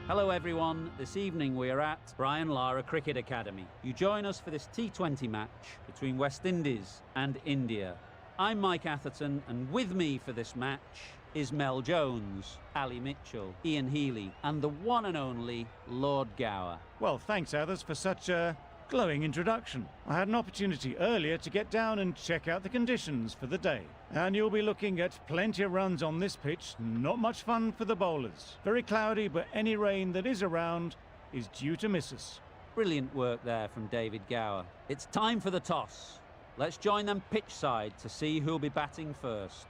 Hello everyone, this evening we are at Lara Cricket Academy. You join us for this T20 match between West Indies and India. I'm Mike Atherton, and with me for this match is Mel Jones, Ali Mitchell, Ian Healy and the one and only Lord Gower. Well, thanks Athers for such a glowing introduction. I had an opportunity earlier to get down and check out the conditions for the day. And you'll be looking at plenty of runs on this pitch, not much fun for the bowlers. Very cloudy, but any rain that is around is due to miss us. Brilliant work there from David Gower. It's time for the toss. Let's join them pitch side to see who'll be batting first.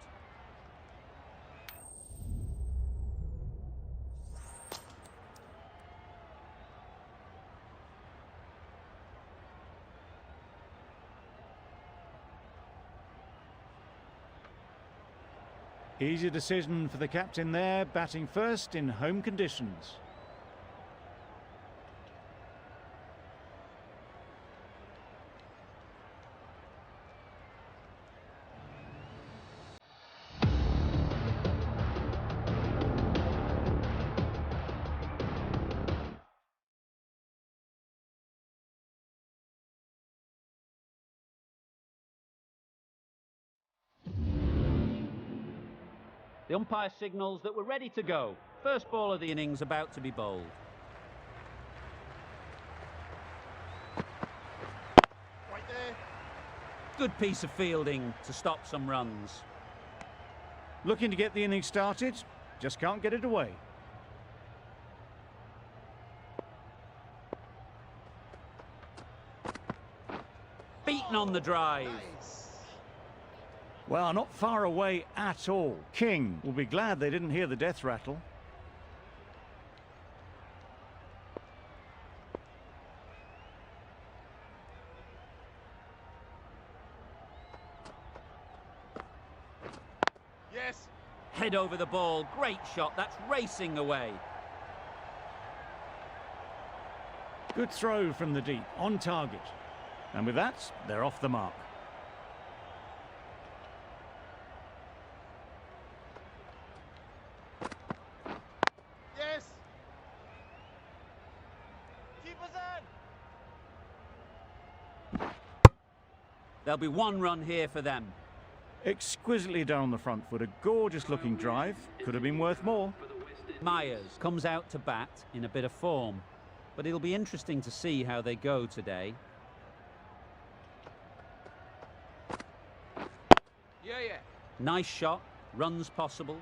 Easy decision for the captain there, batting first in home conditions. The umpire signals that we're ready to go. First ball of the innings about to be bowled. Right there. Good piece of fielding to stop some runs. Looking to get the innings started, just can't get it away. Beaten on the drive. Nice. Well, not far away at all. King will be glad they didn't hear the death rattle. Yes. Head over the ball. Great shot. That's racing away. Good throw from the deep, on target. And with that, they're off the mark. Yes. Keeper's in. There'll be one run here for them. Exquisitely done on the front foot, a gorgeous looking drive. Could have been worth more. Myers comes out to bat in a bit of form, but it'll be interesting to see how they go today. Yeah. Nice shot, runs possible.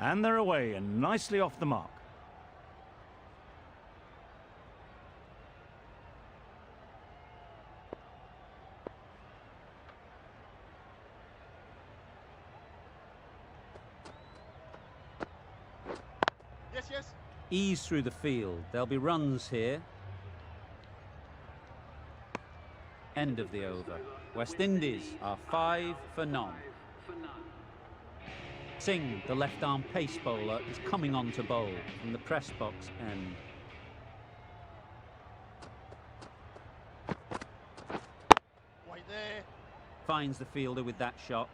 And they're away and nicely off the mark. Yes. Ease through the field. There'll be runs here. End of the over. West Indies are 5 for none. Singh, the left-arm pace bowler, is coming on to bowl from the press box end. Right there. Finds the fielder with that shot.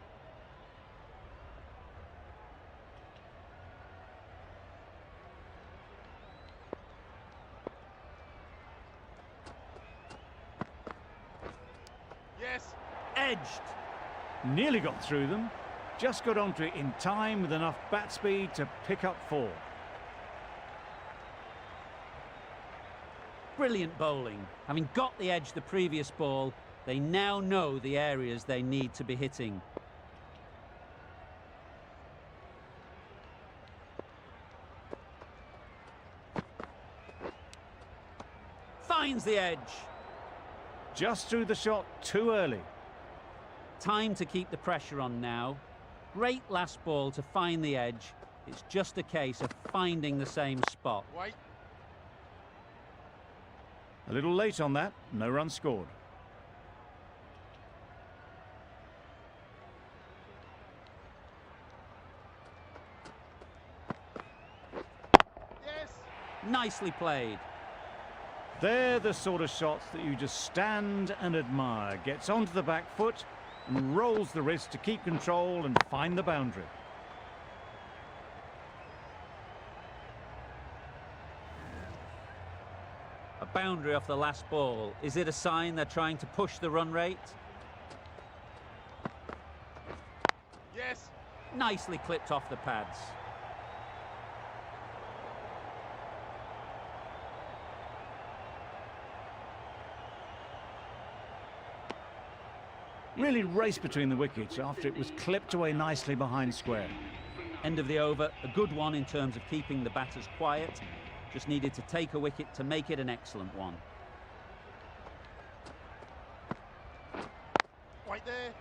Yes. Edged. Nearly got through them. Just got onto it in time with enough bat speed to pick up 4. Brilliant bowling. Having got the edge the previous ball, they now know the areas they need to be hitting. Finds the edge. Just threw the shot too early. Time to keep the pressure on now. Great last ball to find the edge. It's just a case of finding the same spot. Right. A little late on that, no run scored. Yes. Nicely played. They're the sort of shots that you just stand and admire. Gets onto the back foot and rolls the wrist to keep control and find the boundary. Boundary off the last ball. Is it a sign they're trying to push the run rate? Yes. Nicely clipped off the pads. Really raced between the wickets after it was clipped away nicely behind square. End of the over, a good one in terms of keeping the batters quiet. Just needed to take a wicket to make it an excellent one. Right there.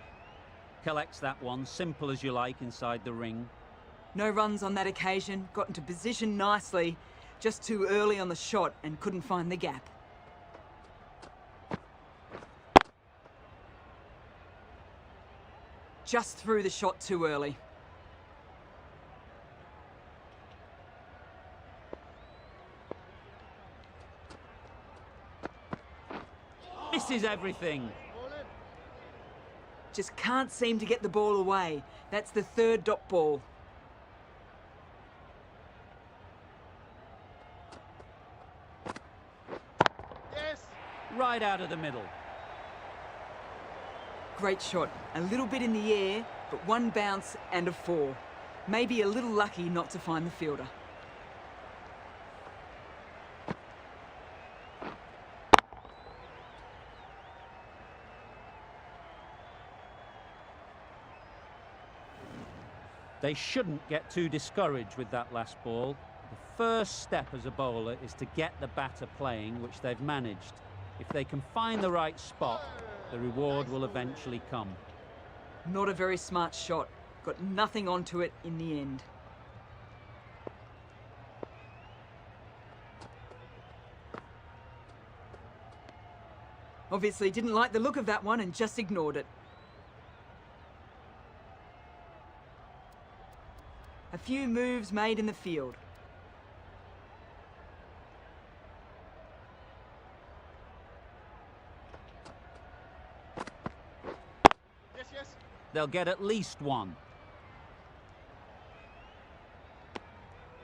Collects that one, simple as you like, inside the ring. No runs on that occasion, got into position nicely, just too early on the shot and couldn't find the gap. Just threw the shot too early. Misses everything. Ball in. Just can't seem to get the ball away. That's the third dot ball. Yes. Right out of the middle. Great shot. A little bit in the air, but one bounce and a 4. Maybe a little lucky not to find the fielder. They shouldn't get too discouraged with that last ball. The first step as a bowler is to get the batter playing, which they've managed. If they can find the right spot, the reward will eventually come. Not a very smart shot. Got nothing onto it in the end. Obviously didn't like the look of that one and just ignored it. A few moves made in the field. Yes, yes. They'll get at least one.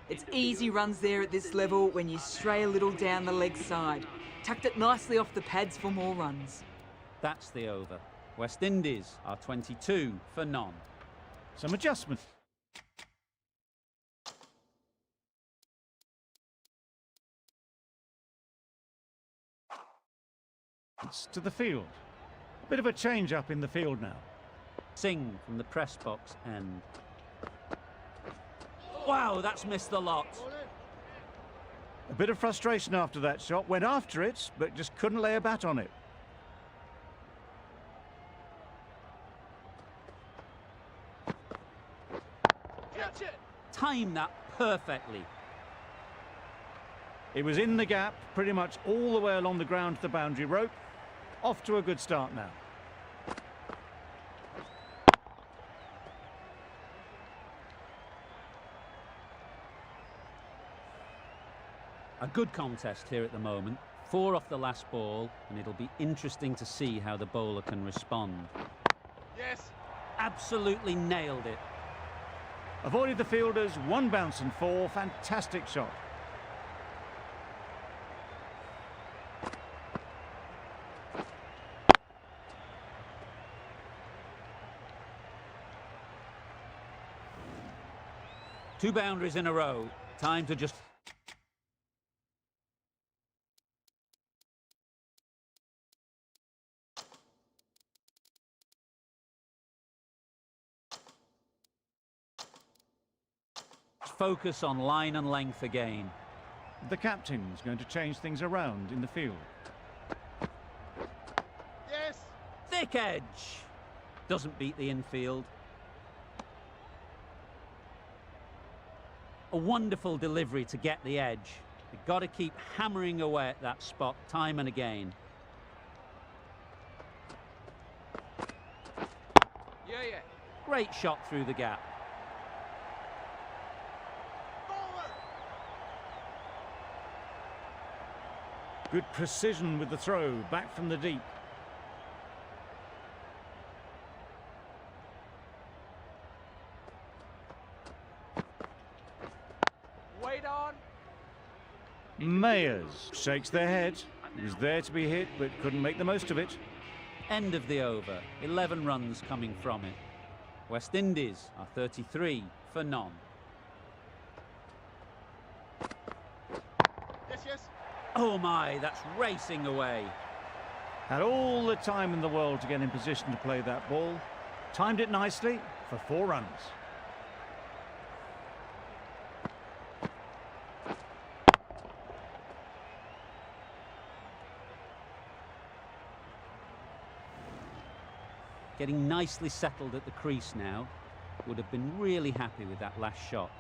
It's easy runs there at this level when you stray a little down the leg side. Tucked it nicely off the pads for more runs. That's the over. West Indies are 22 for none. Some adjustment. To the field. A bit of a change up in the field now. Singh from the press box end. Wow, that's missed the lot. Ball in. A bit of frustration after that shot. Went after it, but just couldn't lay a bat on it. Catch it. Time that perfectly. It was in the gap, pretty much all the way along the ground to the boundary rope. Off to a good start now. A good contest here at the moment. 4 off the last ball, and it'll be interesting to see how the bowler can respond. Yes. Absolutely nailed it. Avoided the fielders, 1 bounce and 4. Fantastic shot. Two boundaries in a row. Time to just... focus on line and length again. The captain's going to change things around in the field. Yes. Thick edge. Doesn't beat the infield. A wonderful delivery to get the edge. You've got to keep hammering away at that spot time and again. Yeah, yeah. Great shot through the gap. Good precision with the throw, back from the deep. Wait on. Mayers shakes their head. He was there to be hit, but couldn't make the most of it. End of the over. 11 runs coming from it. West Indies are 33 for none. Yes, yes. Oh my, that's racing away. Had all the time in the world to get in position to play that ball. Timed it nicely for 4 runs. Getting nicely settled at the crease now. Would have been really happy with that last shot.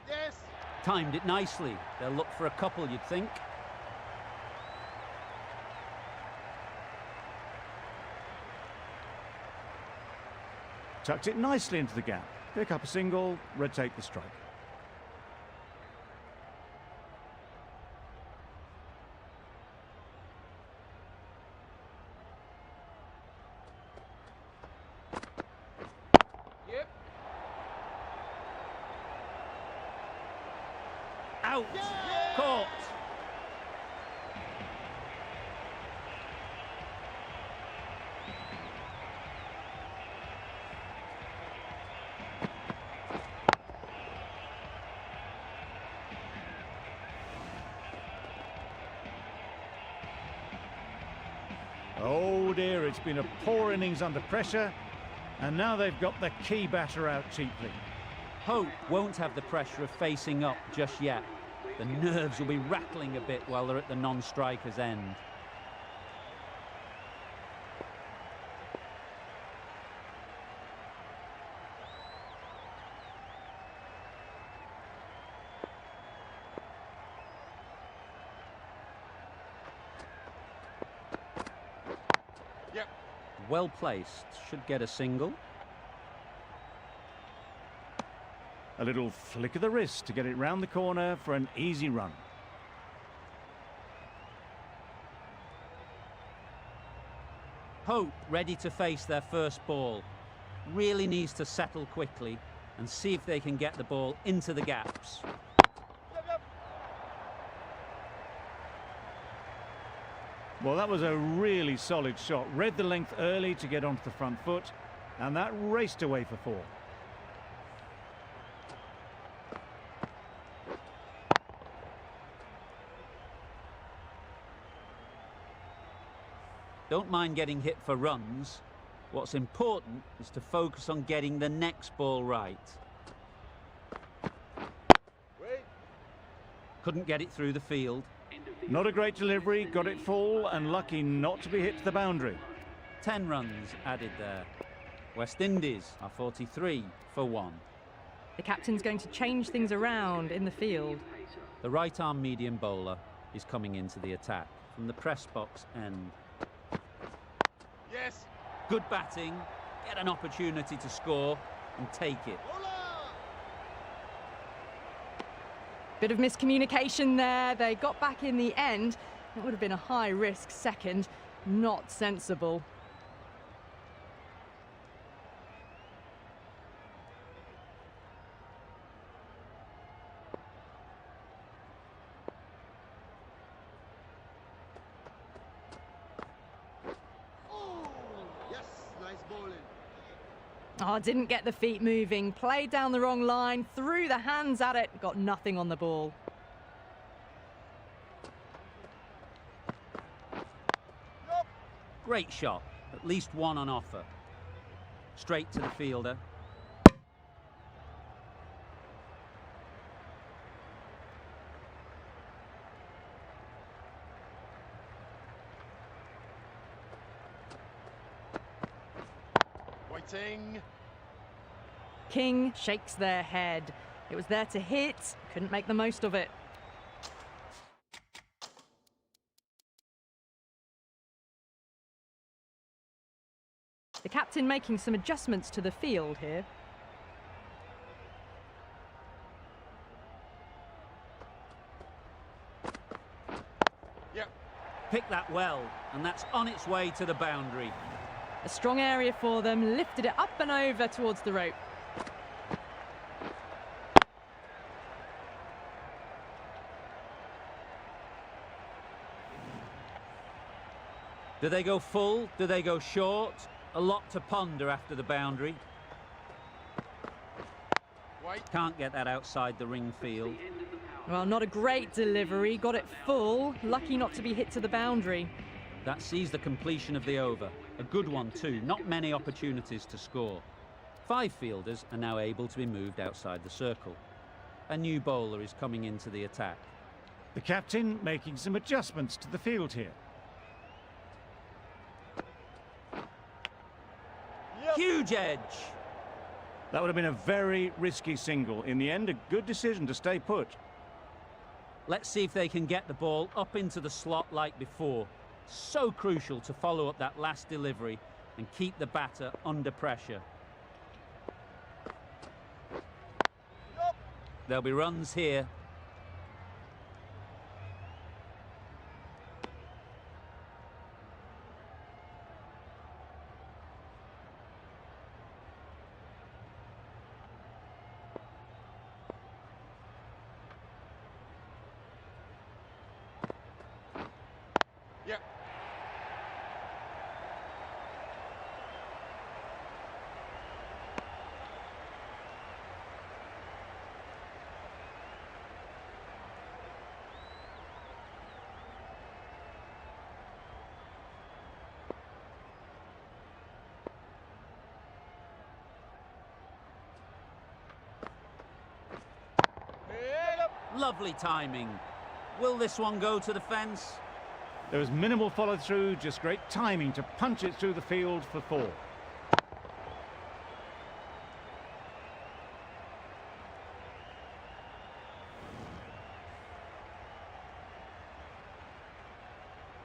Yes. Timed it nicely. They'll look for a couple, you'd think. Tucked it nicely into the gap. Pick up a single, rotate the strike. Yep. Out! Yeah! Caught! Oh dear, it's been a poor innings under pressure, and now they've got the key batter out cheaply. Hope won't have the pressure of facing up just yet. The nerves will be rattling a bit while they're at the non-striker's end. Yep. Well placed, should get a single. A little flick of the wrist to get it round the corner for an easy run. Hope ready to face their first ball. Really needs to settle quickly and see if they can get the ball into the gaps. Yep, yep. Well, that was a really solid shot. Read the length early to get onto the front foot, and that raced away for 4. Don't mind getting hit for runs. What's important is to focus on getting the next ball right. Wait. Couldn't get it through the field. Not a great delivery, got it full, and lucky not to be hit to the boundary. 10 runs added there. West Indies are 43 for 1. The captain's going to change things around in the field. The right-arm medium bowler is coming into the attack from the press box end. Yes. Good batting, get an opportunity to score and take it. Hola. Bit of miscommunication there. They got back in the end. It would have been a high-risk second. Not sensible. Oh, yes. Nice bowling. Oh, didn't get the feet moving. Played down the wrong line. Threw the hands at it. Got nothing on the ball. Yep. Great shot, at least one on offer. Straight to the fielder. Waiting. King shakes their head. It was there to hit. Couldn't make the most of it. The captain making some adjustments to the field here. Yep. Picked that well, and that's on its way to the boundary. A strong area for them, lifted it up and over towards the rope. Do they go full? Do they go short? A lot to ponder after the boundary. Wait. Can't get that outside the ring field. Well, not a great delivery. Got it full. Lucky not to be hit to the boundary. That sees the completion of the over. A good one too. Not many opportunities to score. 5 fielders are now able to be moved outside the circle. A new bowler is coming into the attack. The captain making some adjustments to the field here. Yep. Huge edge! That would have been a very risky single. In the end, a good decision to stay put. Let's see if they can get the ball up into the slot like before. So crucial to follow up that last delivery and keep the batter under pressure. Yep. There'll be runs here. Yep. Yep. Lovely timing. Will this one go to the fence? There was minimal follow-through, just great timing to punch it through the field for 4.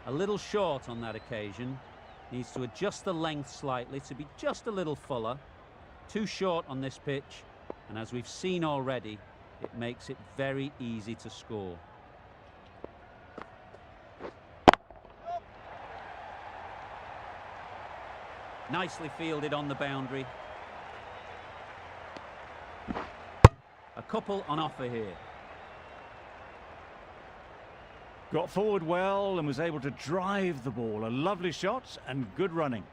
A little short on that occasion. Needs to adjust the length slightly to be just a little fuller. Too short on this pitch, and as we've seen already, it makes it very easy to score. Nicely fielded on the boundary. A couple on offer here. Got forward well and was able to drive the ball. A lovely shot and good running.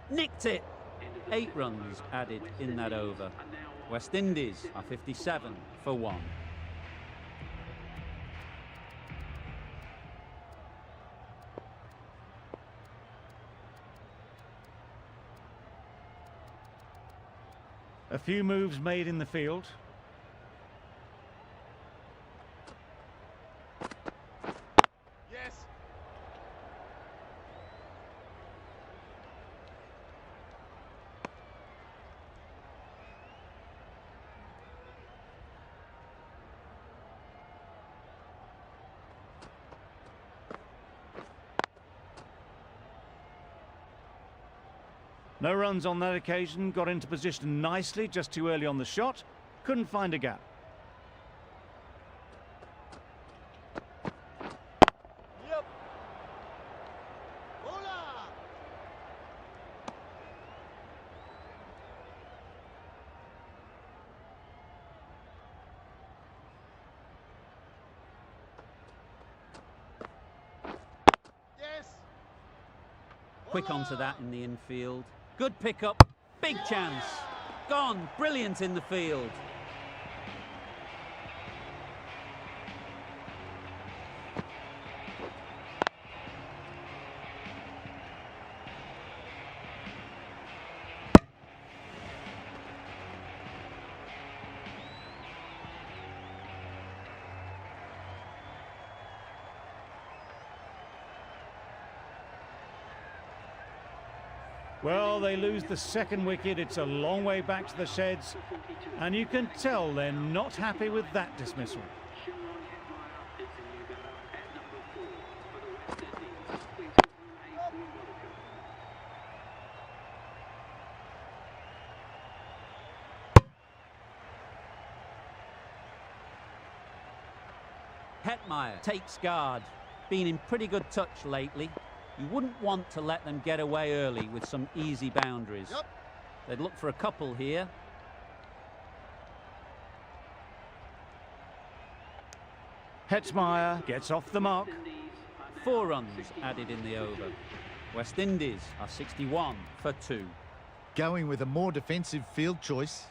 Nicked it! 8 runs added in that over. West Indies are 57 for 1. A few moves made in the field. Yes. No runs on that occasion, got into position nicely, just too early on the shot. Couldn't find a gap. Yep. Hola. Yes. Quick onto that in the infield. Good pickup. Big chance. Gone. Brilliant in the field. Well, they lose the second wicket. It's a long way back to the sheds, and you can tell they're not happy with that dismissal. Hetmeyer takes guard. Been in pretty good touch lately. You wouldn't want to let them get away early with some easy boundaries. Yep. They'd look for a couple here. Hetzmeyer gets off the mark. 4 runs added in the over. West Indies are 61 for 2. Going with a more defensive field choice.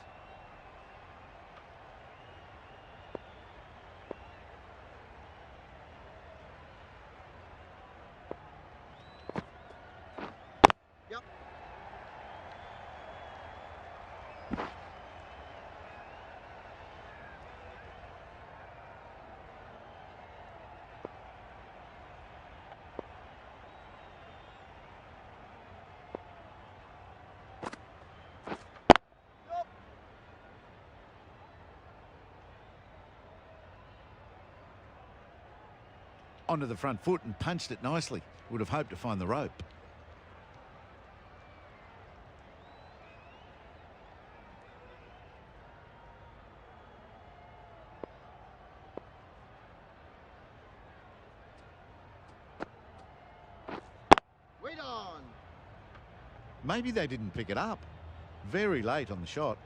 Onto the front foot and punched it nicely. Would have hoped to find the rope. Wait on. Maybe they didn't pick it up. Very late on the shot.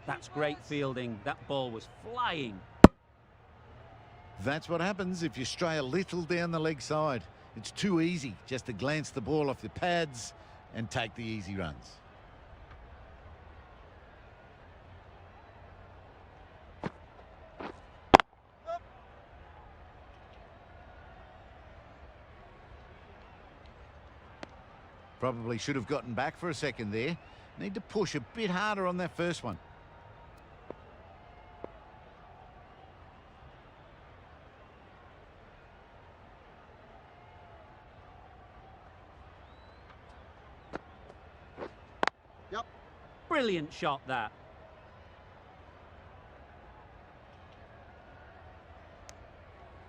That's great fielding. That ball was flying. That's what happens if you stray a little down the leg side. It's too easy just to glance the ball off the pads and take the easy runs. Probably should have gotten back for a second there. Need to push a bit harder on that first one. Brilliant shot, that.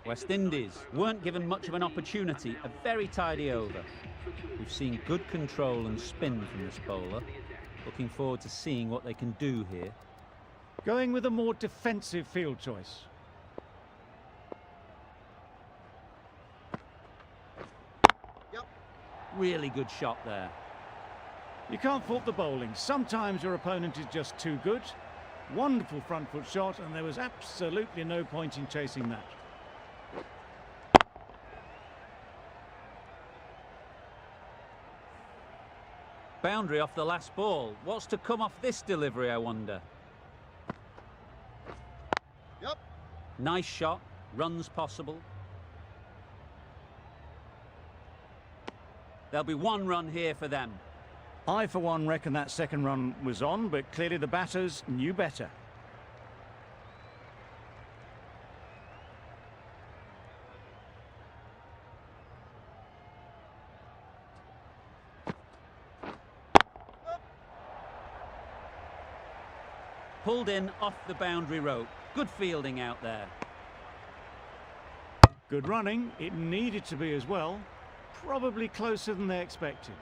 West Indies weren't given much of an opportunity. A very tidy over. We've seen good control and spin from this bowler. Looking forward to seeing what they can do here. Going with a more defensive field choice. Really good shot there. You can't fault the bowling. Sometimes your opponent is just too good. Wonderful front foot shot, and there was absolutely no point in chasing that. Boundary off the last ball. What's to come off this delivery, I wonder? Yep. Nice shot. Runs possible. There'll be 1 run here for them. I, for one, reckon that second run was on, but clearly the batters knew better. Pulled in off the boundary rope. Good fielding out there. Good running. It needed to be as well. Probably closer than they expected.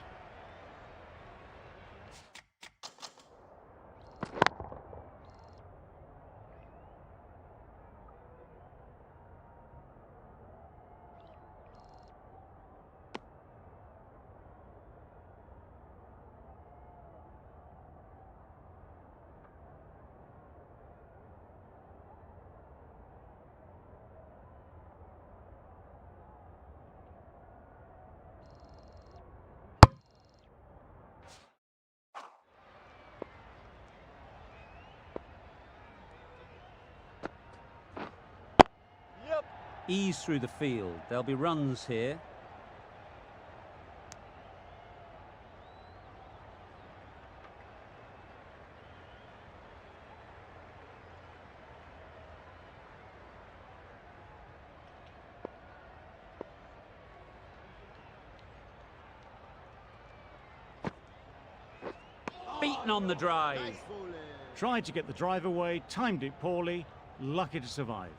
Ease through the field. There'll be runs here. Beaten on the drive. Nice bowling. Tried to get the drive away, timed it poorly, lucky to survive.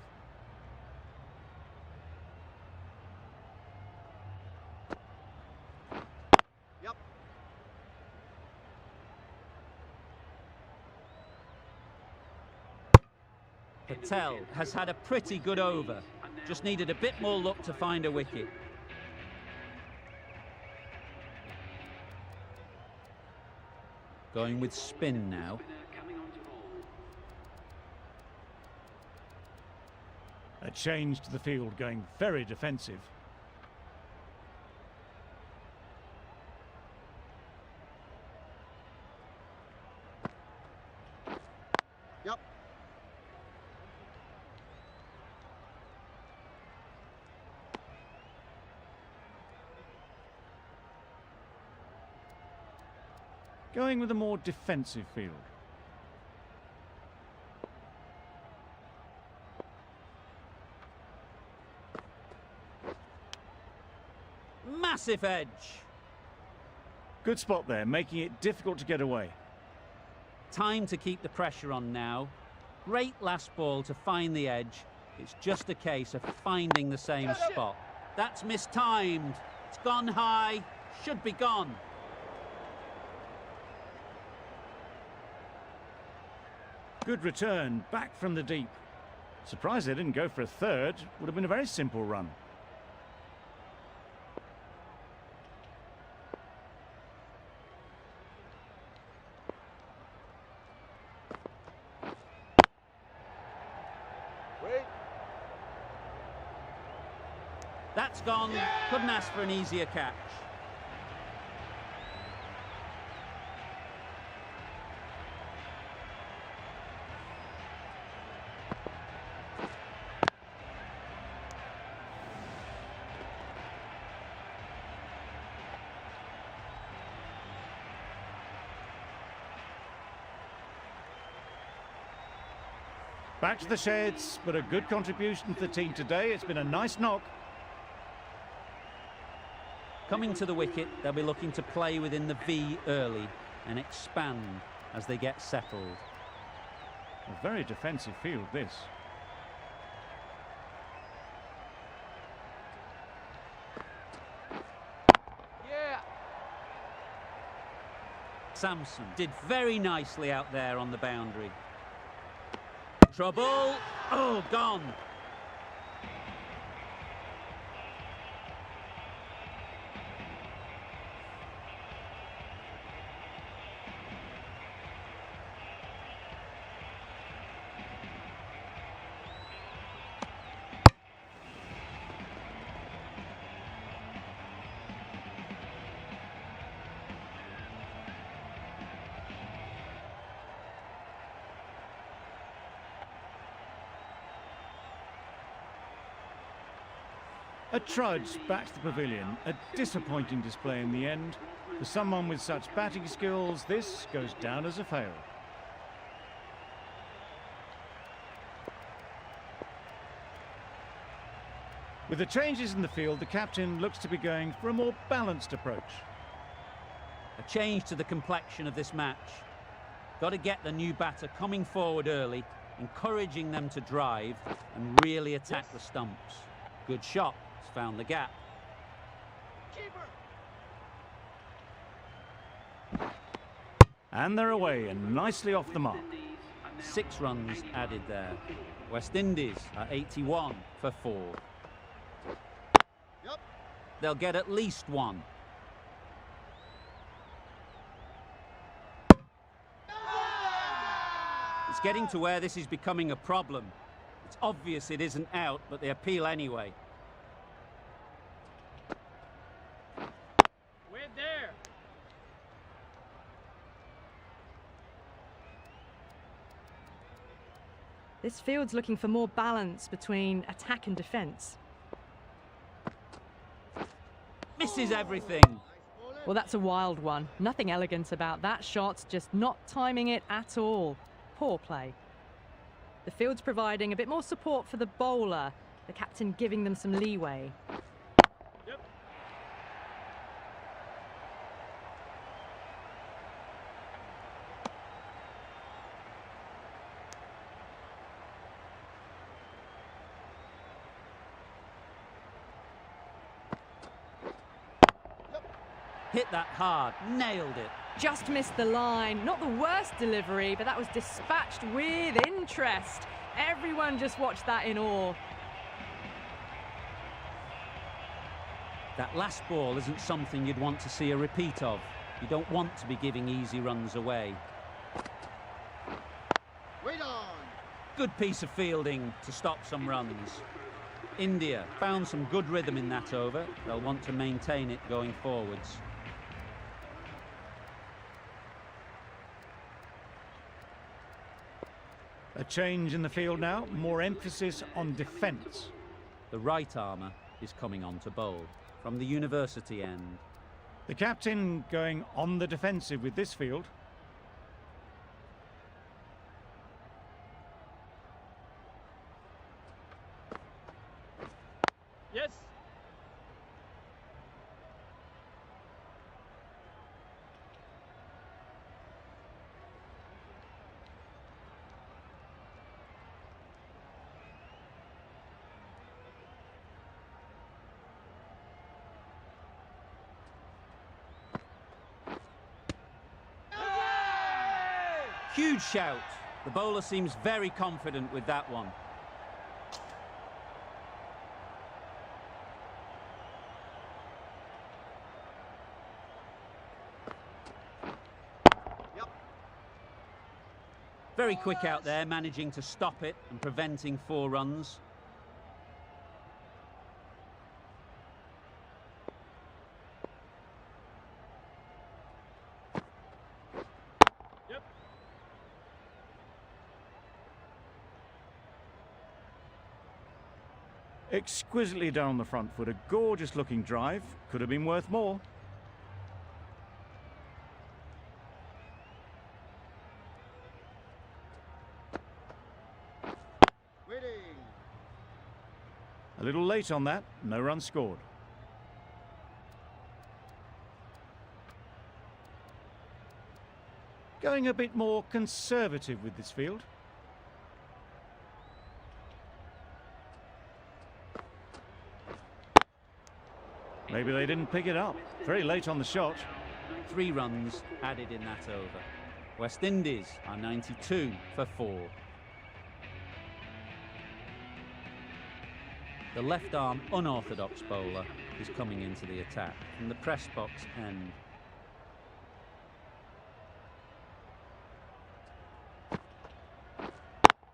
Patel has had a pretty good over. Just needed a bit more luck to find a wicket. Going with spin now. A change to the field, going very defensive. Yep. Going with a more defensive field. Massive edge. Good spot there, making it difficult to get away. Time to keep the pressure on now. Great last ball to find the edge. It's just a case of finding the same spot. That's mistimed. It's gone high. Should be gone. Good return, back from the deep. Surprised they didn't go for a third. Would have been a very simple run. Wait. That's gone. Couldn't ask for an easier catch. Back to the sheds, but a good contribution to the team today. It's been a nice knock. Coming to the wicket, they'll be looking to play within the V early and expand as they get settled. A very defensive field, this. Yeah. Samson did very nicely out there on the boundary. Trouble. Oh, gone. A trudge back to the pavilion. A disappointing display in the end. For someone with such batting skills, this goes down as a fail. With the changes in the field, the captain looks to be going for a more balanced approach. A change to the complexion of this match. Got to get the new batter coming forward early, encouraging them to drive and really attack the stumps. Good shot. It's found the gap. And they're away and nicely off the mark. 6 runs added there. West Indies are 81 for 4. Yep. They'll get at least 1. It's getting to where this is becoming a problem. It's obvious it isn't out, but they appeal anyway. We're there. This field's looking for more balance between attack and defence. Misses everything. Well, that's a wild one. Nothing elegant about that shot, just not timing it at all. Poor play. The field's providing a bit more support for the bowler, the captain giving them some leeway. Yep. Hit that hard. Nailed it. Just missed the line. Not the worst delivery, but that was dispatched with interest. Everyone just watched that in awe. That last ball isn't something you'd want to see a repeat of. You don't want to be giving easy runs away. Wait on. Good piece of fielding to stop some runs. India found some good rhythm in that over. They'll want to maintain it going forwards. A change in the field now, more emphasis on defence. The right armour is coming on to bowl from the university end. The captain going on the defensive with this field. Yes. Huge shout. The bowler seems very confident with that one. Yep. Very quick out there, managing to stop it and preventing 4 runs. Yep. Exquisitely down the front foot, a gorgeous looking drive. Could have been worth more. Waiting. A little late on that, no run scored. Going a bit more conservative with this field. Maybe they didn't pick it up. Very late on the shot. 3 runs added in that over. West Indies are 92 for 4. The left-arm unorthodox bowler is coming into the attack from the press box end.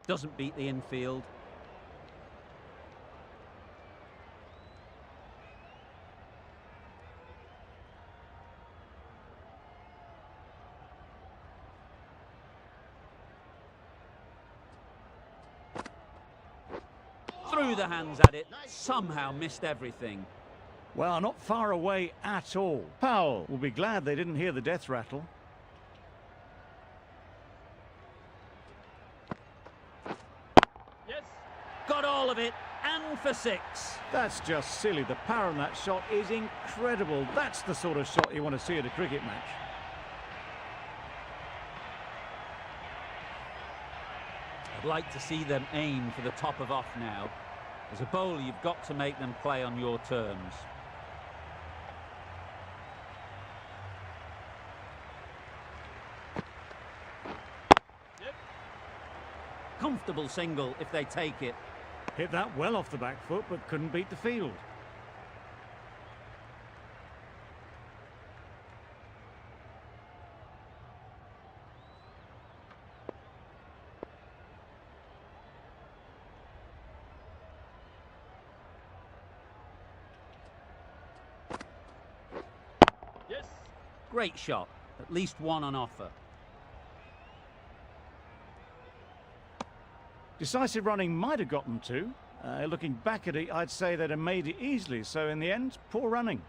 Doesn't beat the infield. Through the hands at it, somehow missed everything. Well, not far away at all. Powell will be glad they didn't hear the death rattle. Yes. Got all of it, and for 6. That's just silly. The power on that shot is incredible. That's the sort of shot you want to see at a cricket match. I'd like to see them aim for the top of off now. As a bowler, you've got to make them play on your terms. Yep. Comfortable single if they take it. Hit that well off the back foot, but couldn't beat the field. Yes. Great shot. At least 1 on offer. Decisive running might have gotten 2. Looking back at it, I'd say they'd have made it easily. So in the end, poor running.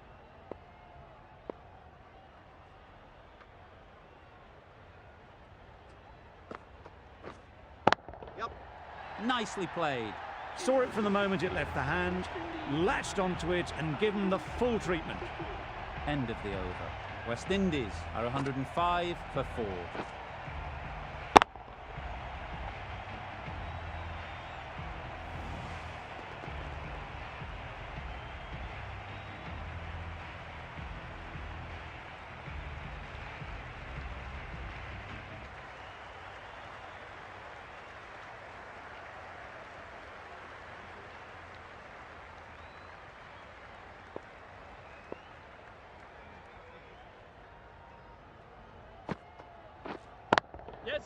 Yep. Nicely played. Saw it from the moment it left the hand, latched onto it and given the full treatment. End of the over. West Indies are 105 for 4. Yes.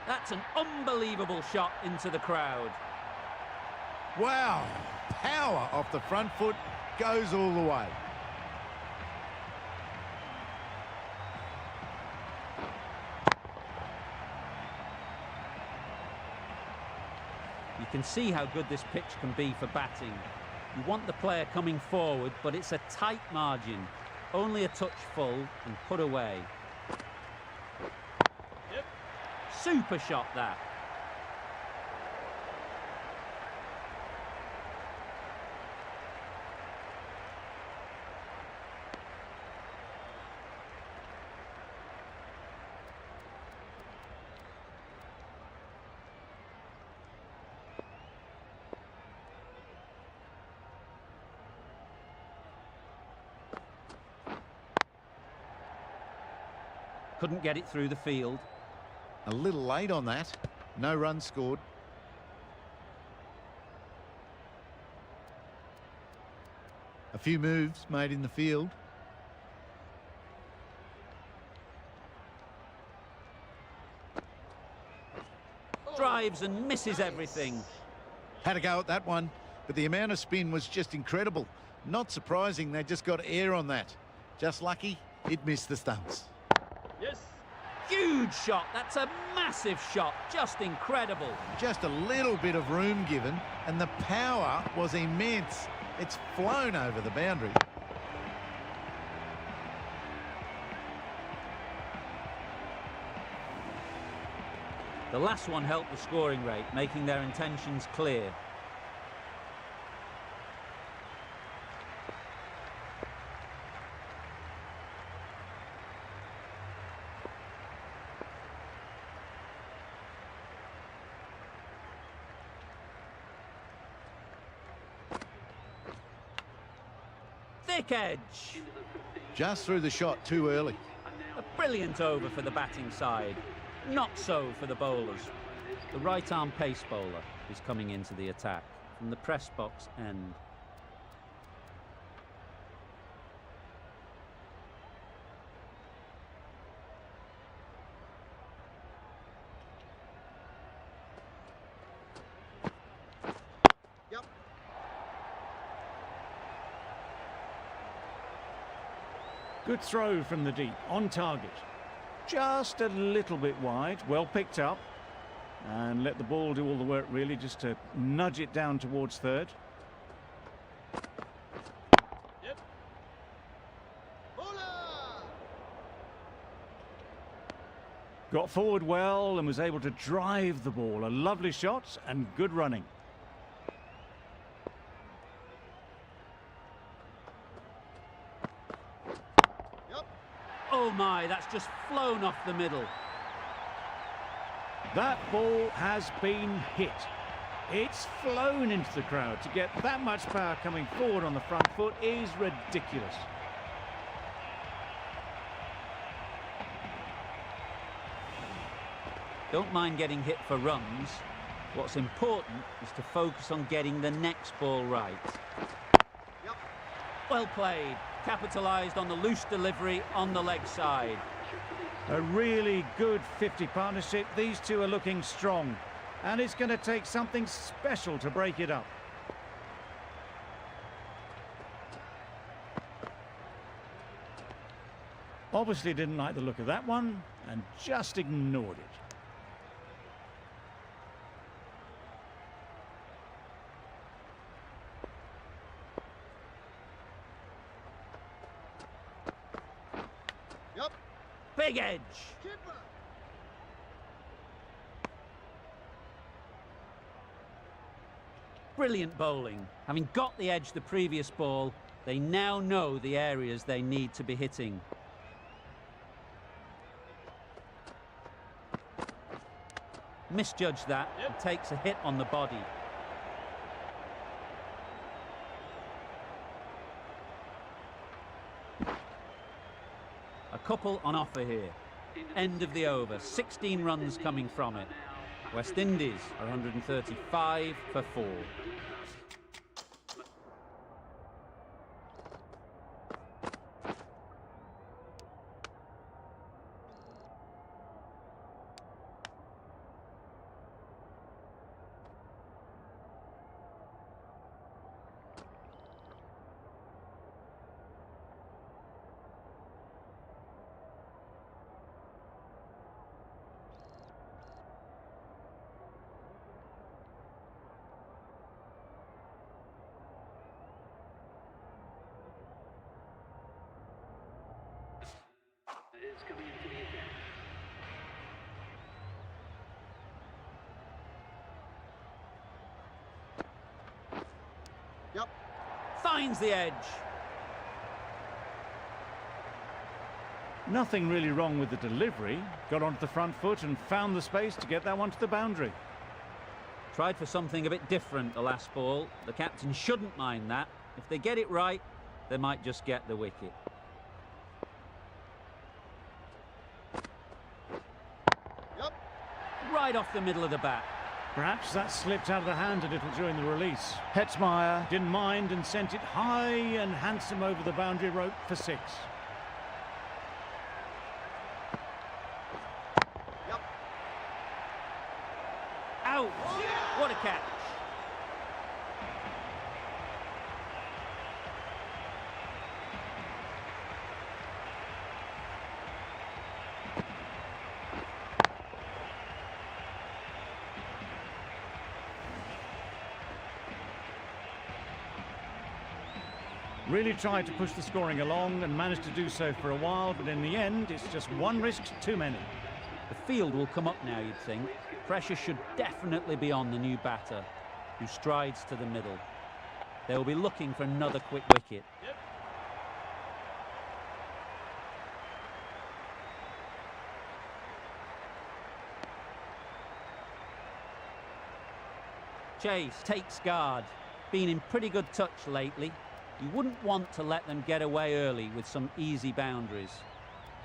That's an unbelievable shot into the crowd. Wow, power off the front foot, goes all the way. You can see how good this pitch can be for batting. You want the player coming forward, but it's a tight margin. Only a touch full and put away. Yep. Super shot that. Couldn't get it through the field. A little late on that. No runs scored. A few moves made in the field. Drives and misses everything. Had a go at that one, but the amount of spin was just incredible. Not surprising they just got air on that. Just lucky it missed the stumps. Yes. Huge shot. That's a massive shot. Just incredible. Just a little bit of room given, and the power was immense. It's flown over the boundary. The last one helped the scoring rate, making their intentions clear. Thick edge. Just threw the shot too early. A brilliant over for the batting side. Not so for the bowlers. The right-arm pace bowler is coming into the attack from the press box end. Yep. Good throw from the deep, on target. Just a little bit wide, well picked up. And let the ball do all the work really, just to nudge it down towards third. Yep. Bowler! Got forward well and was able to drive the ball. A lovely shot and good running. Yep. Oh my, that's just flown off the middle. That ball has been hit. It's flown into the crowd. To get that much power coming forward on the front foot is ridiculous. Don't mind getting hit for runs. What's important is to focus on getting the next ball right. Yep. Well played. Capitalised on the loose delivery on the leg side. A really good 50 partnership. These two are looking strong. And it's going to take something special to break it up. Obviously didn't like the look of that one and just ignored it. Yep. Big edge. Keeper. Brilliant bowling. Having got the edge the previous ball, they now know the areas they need to be hitting. Misjudged that and takes a hit on the body. A couple on offer here. End of the over. 16 runs coming from it. West Indies are 135 for 4. Yep. Finds the edge. Nothing really wrong with the delivery. Got onto the front foot and found the space to get that one to the boundary. Tried for something a bit different the last ball. The captain shouldn't mind that. If they get it right, they might just get the wicket. Yep. Right off the middle of the bat. Perhaps that slipped out of the hand a little during the release. Hetzmeyer didn't mind and sent it high and handsome over the boundary rope for 6. Yep. Out! What a catch! Really tried to push the scoring along and managed to do so for a while, but in the end, it's just one risk too many. The field will come up now, you'd think. Pressure should definitely be on the new batter, who strides to the middle. They will be looking for another quick wicket. Yep. Chase takes guard. Been in pretty good touch lately. You wouldn't want to let them get away early with some easy boundaries.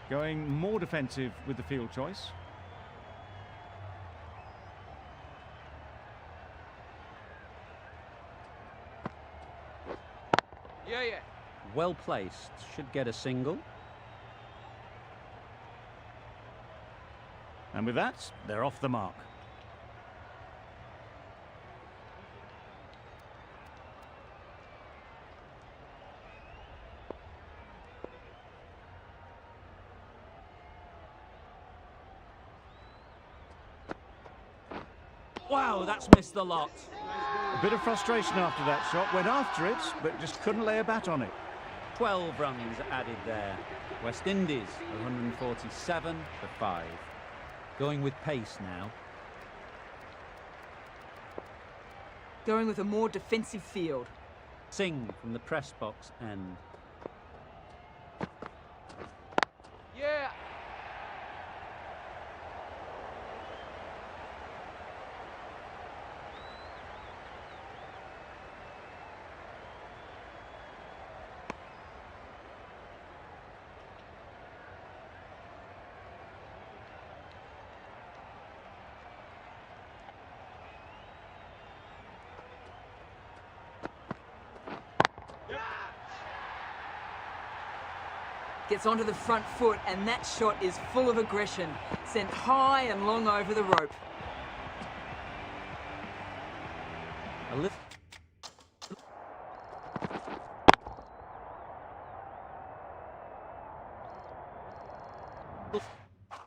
Going more defensive with the field choice. Yeah. Well placed. Should get a single. And with that, they're off the mark. Wow, that's missed the lot. A bit of frustration after that shot. Went after it, but just couldn't lay a bat on it. 12 runs added there. West Indies 147 for 5. Going with pace now. Going with a more defensive field. Singh from the press box end. Yeah. Gets onto the front foot, and that shot is full of aggression. Sent high and long over the rope. A lift.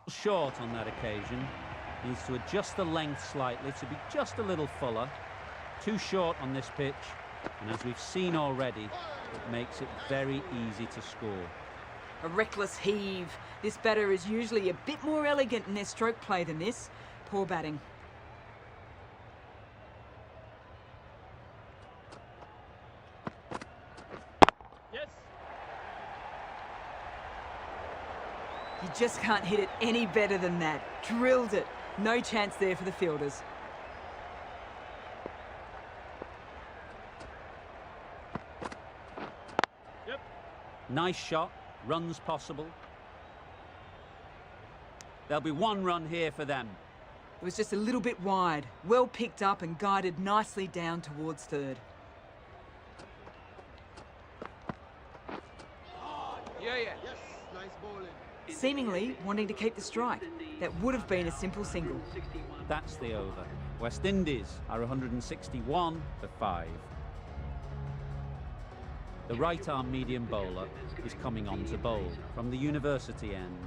Short on that occasion. Needs to adjust the length slightly to be just a little fuller. Too short on this pitch, and as we've seen already, it makes it very easy to score. A reckless heave. This batter is usually a bit more elegant in their stroke play than this. Poor batting. Yes. You just can't hit it any better than that. Drilled it. No chance there for the fielders. Yep. Nice shot. Runs possible. There'll be 1 run here for them. It was just a little bit wide. Well picked up and guided nicely down towards third. Yeah. Yes. Nice bowling. Seemingly wanting to keep the strike. That would have been a simple single. That's the over. West Indies are 161 for 5. The right-arm medium bowler is coming on to bowl from the university end.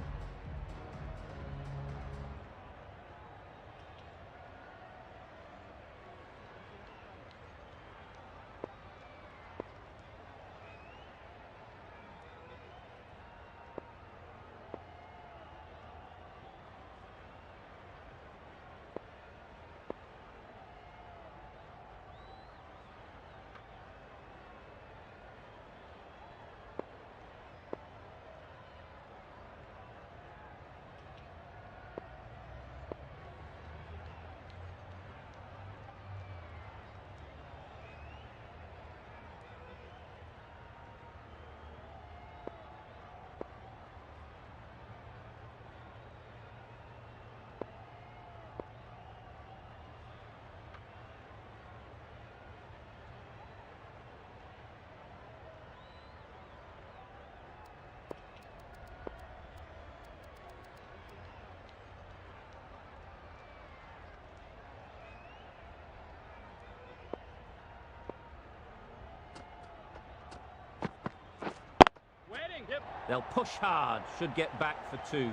They'll push hard, should get back for 2.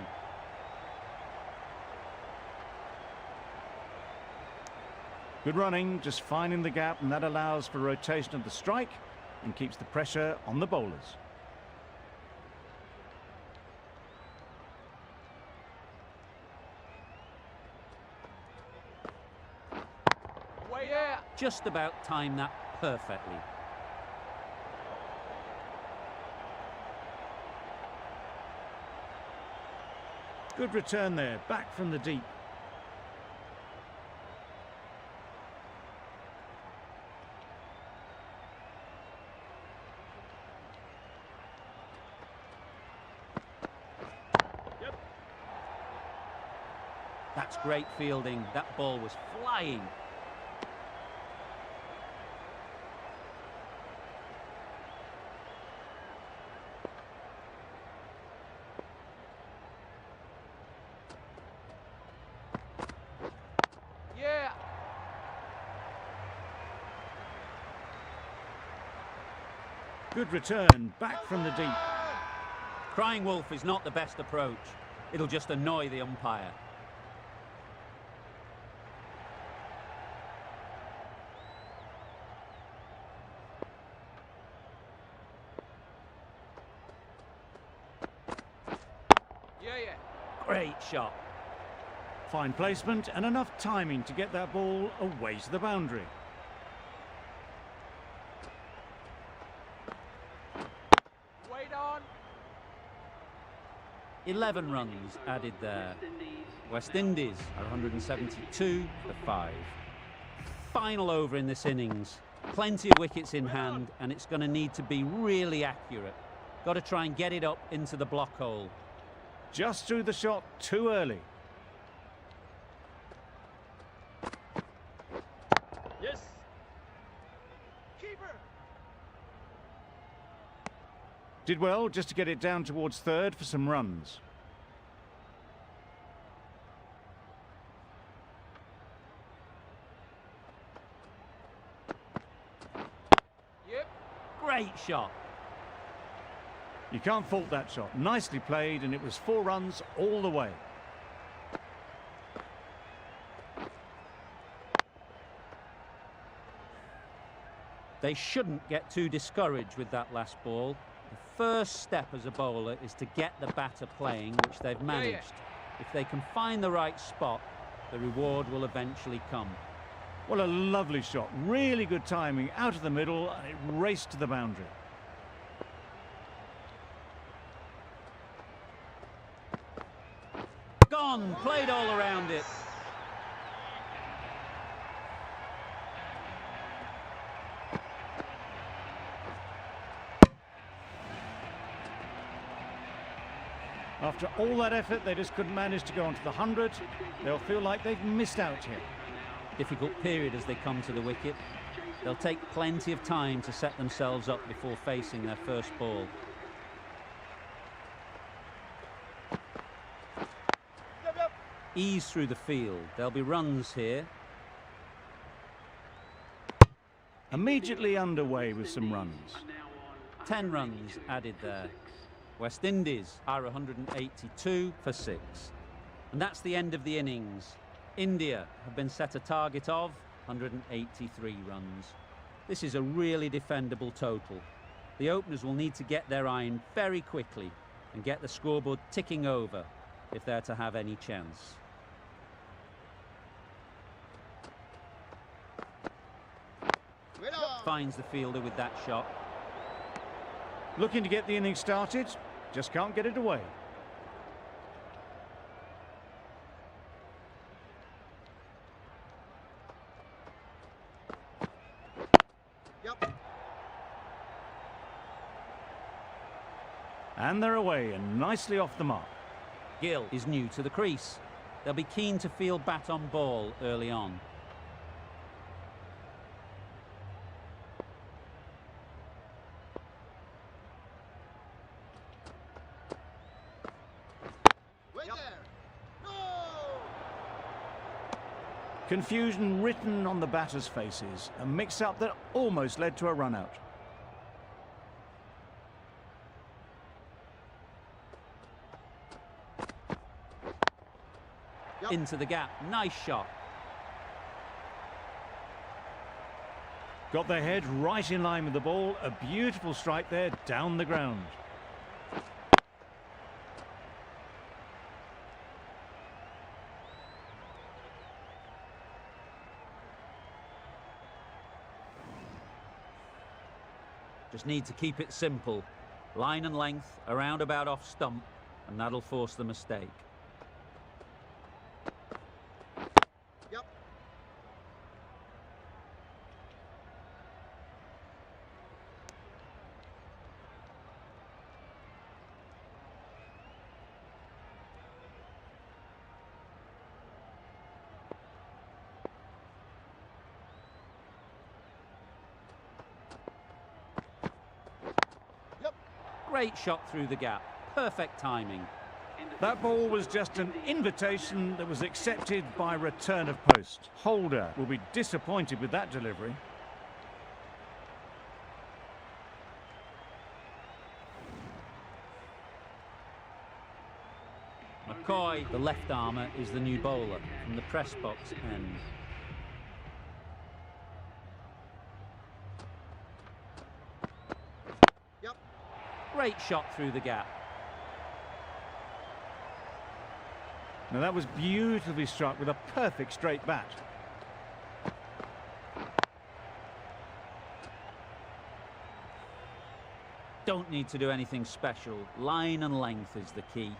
Good running, just finding the gap, and that allows for rotation of the strike and keeps the pressure on the bowlers. Way out. Just about timed that perfectly. Good return there, back from the deep. That's great fielding. That ball was flying. Yeah. Good return, back from the deep. Crying wolf is not the best approach. It'll just annoy the umpire. Yeah. Great shot. Fine placement and enough timing to get that ball away to the boundary. Wait on. 11 runs added there. West Indies are 172 for 5. Final over in this innings. Plenty of wickets in hand, and it's going to need to be really accurate. Got to try and get it up into the block hole. Just threw the shot too early. Yes. Keeper. Did well just to get it down towards third for some runs. Yep. Great shot. You can't fault that shot. Nicely played, and it was 4 runs all the way. They shouldn't get too discouraged with that last ball. The first step as a bowler is to get the batter playing, which they've managed. If they can find the right spot, the reward will eventually come. What a lovely shot. Really good timing out of the middle, and it raced to the boundary. Gone, played all around it. After all that effort, they just couldn't manage to go onto the 100. They'll feel like they've missed out here. Difficult period as they come to the wicket. They'll take plenty of time to set themselves up before facing their first ball. Yep. Ease through the field. There'll be runs here. Immediately underway with some runs. 10 runs added there. West Indies are 182 for 6. And that's the end of the innings. India have been set a target of 183 runs. This is a really defendable total. The openers will need to get their iron very quickly and get the scoreboard ticking over if they're to have any chance. Finds the fielder with that shot. Looking to get the innings started, just can't get it away. Yep. And they're away and nicely off the mark. Gill is new to the crease. They'll be keen to field bat on ball early on. Wait there. No! Confusion written on the batters' faces. A mix-up that almost led to a run-out. Yup. Into the gap. Nice shot. Got their head right in line with the ball. A beautiful strike there down the ground. Just need to keep it simple. Line and length, around about off stump, and that'll force the mistake. Yep. Great shot through the gap. Perfect timing. That ball was just an invitation that was accepted by return of post. Holder will be disappointed with that delivery. McCoy, the left armour, is the new bowler from the press box end. Yep. Great shot through the gap. Now that was beautifully struck with a perfect straight bat. Don't need to do anything special. Line and length is the key.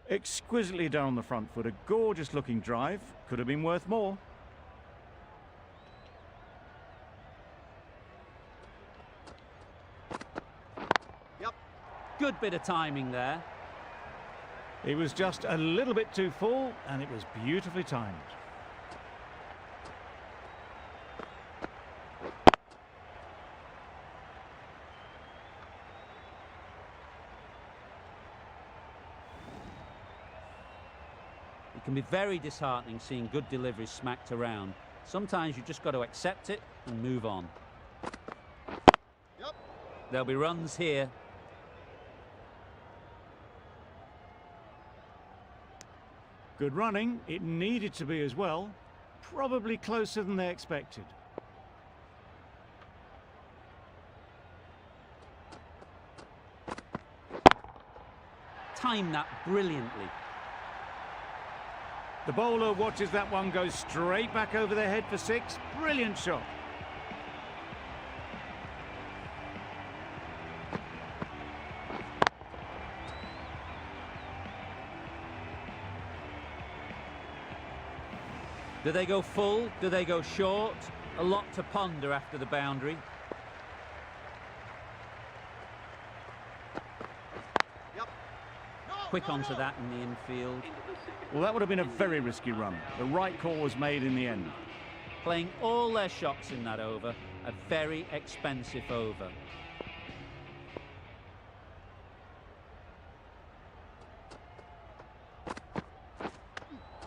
Exquisitely down the front foot, a gorgeous looking drive. Could have been worth more. Yep. Good bit of timing there. He was just a little bit too full, and it was beautifully timed. It can be very disheartening seeing good deliveries smacked around. Sometimes you've just got to accept it and move on. Yep. There'll be runs here. Good running. It needed to be as well. Probably closer than they expected. Timed that brilliantly. The bowler watches that one go straight back over their head for six. Brilliant shot. Do they go full? Do they go short? A lot to ponder after the boundary. Yep. No, Quick no, onto no. that in the infield. Well, that would have been a very risky run. The right call was made in the end. Playing all their shots in that over. A very expensive over.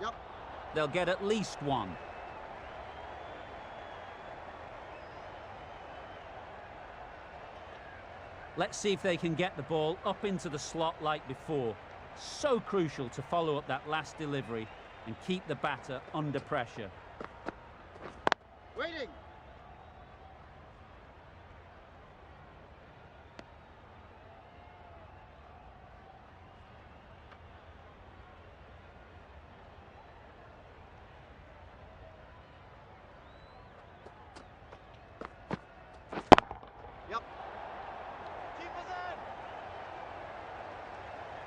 Yep. They'll get at least one. Let's see if they can get the ball up into the slot like before. So crucial to follow up that last delivery and keep the batter under pressure. Waiting. Yep. Keepers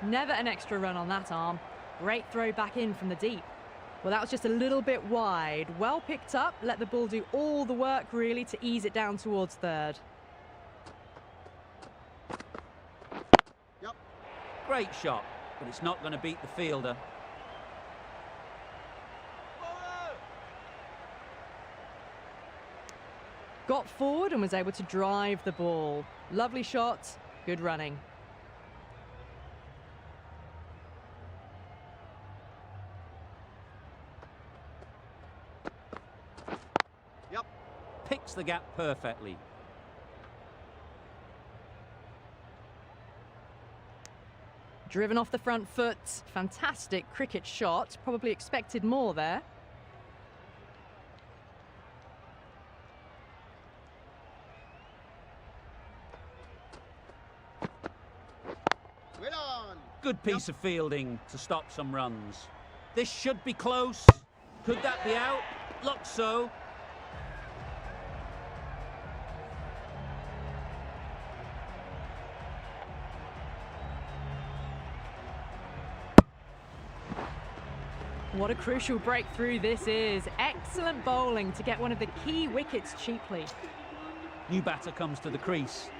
in. Never an extra run on that arm. Great throw back in from the deep. Well, that was just a little bit wide. Well picked up, let the ball do all the work really to ease it down towards third. Yep. Great shot, but it's not going to beat the fielder. Got forward and was able to drive the ball. Lovely shot, good running. Picks the gap perfectly. Driven off the front foot. Fantastic cricket shot. Probably expected more there. Well on. Good piece of fielding to stop some runs. This should be close. Could that be out? Looks so. What a crucial breakthrough this is. Excellent bowling to get one of the key wickets cheaply. New batter comes to the crease.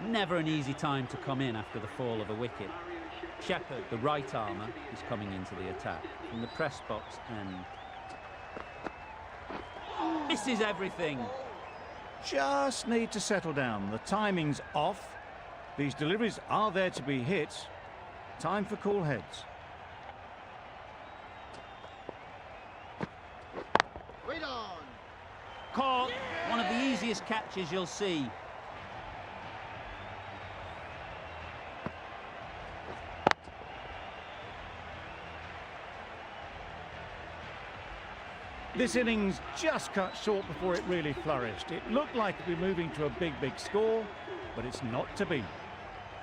Never an easy time to come in after the fall of a wicket. Shepherd, the right armour, is coming into the attack from the press box end. Misses everything. Just need to settle down. The timing's off. These deliveries are there to be hit. Time for cool heads. Wait on. Caught. One of the easiest catches you'll see. This innings just cut short before it really flourished. It looked like it'd be moving to a big score, but it's not to be.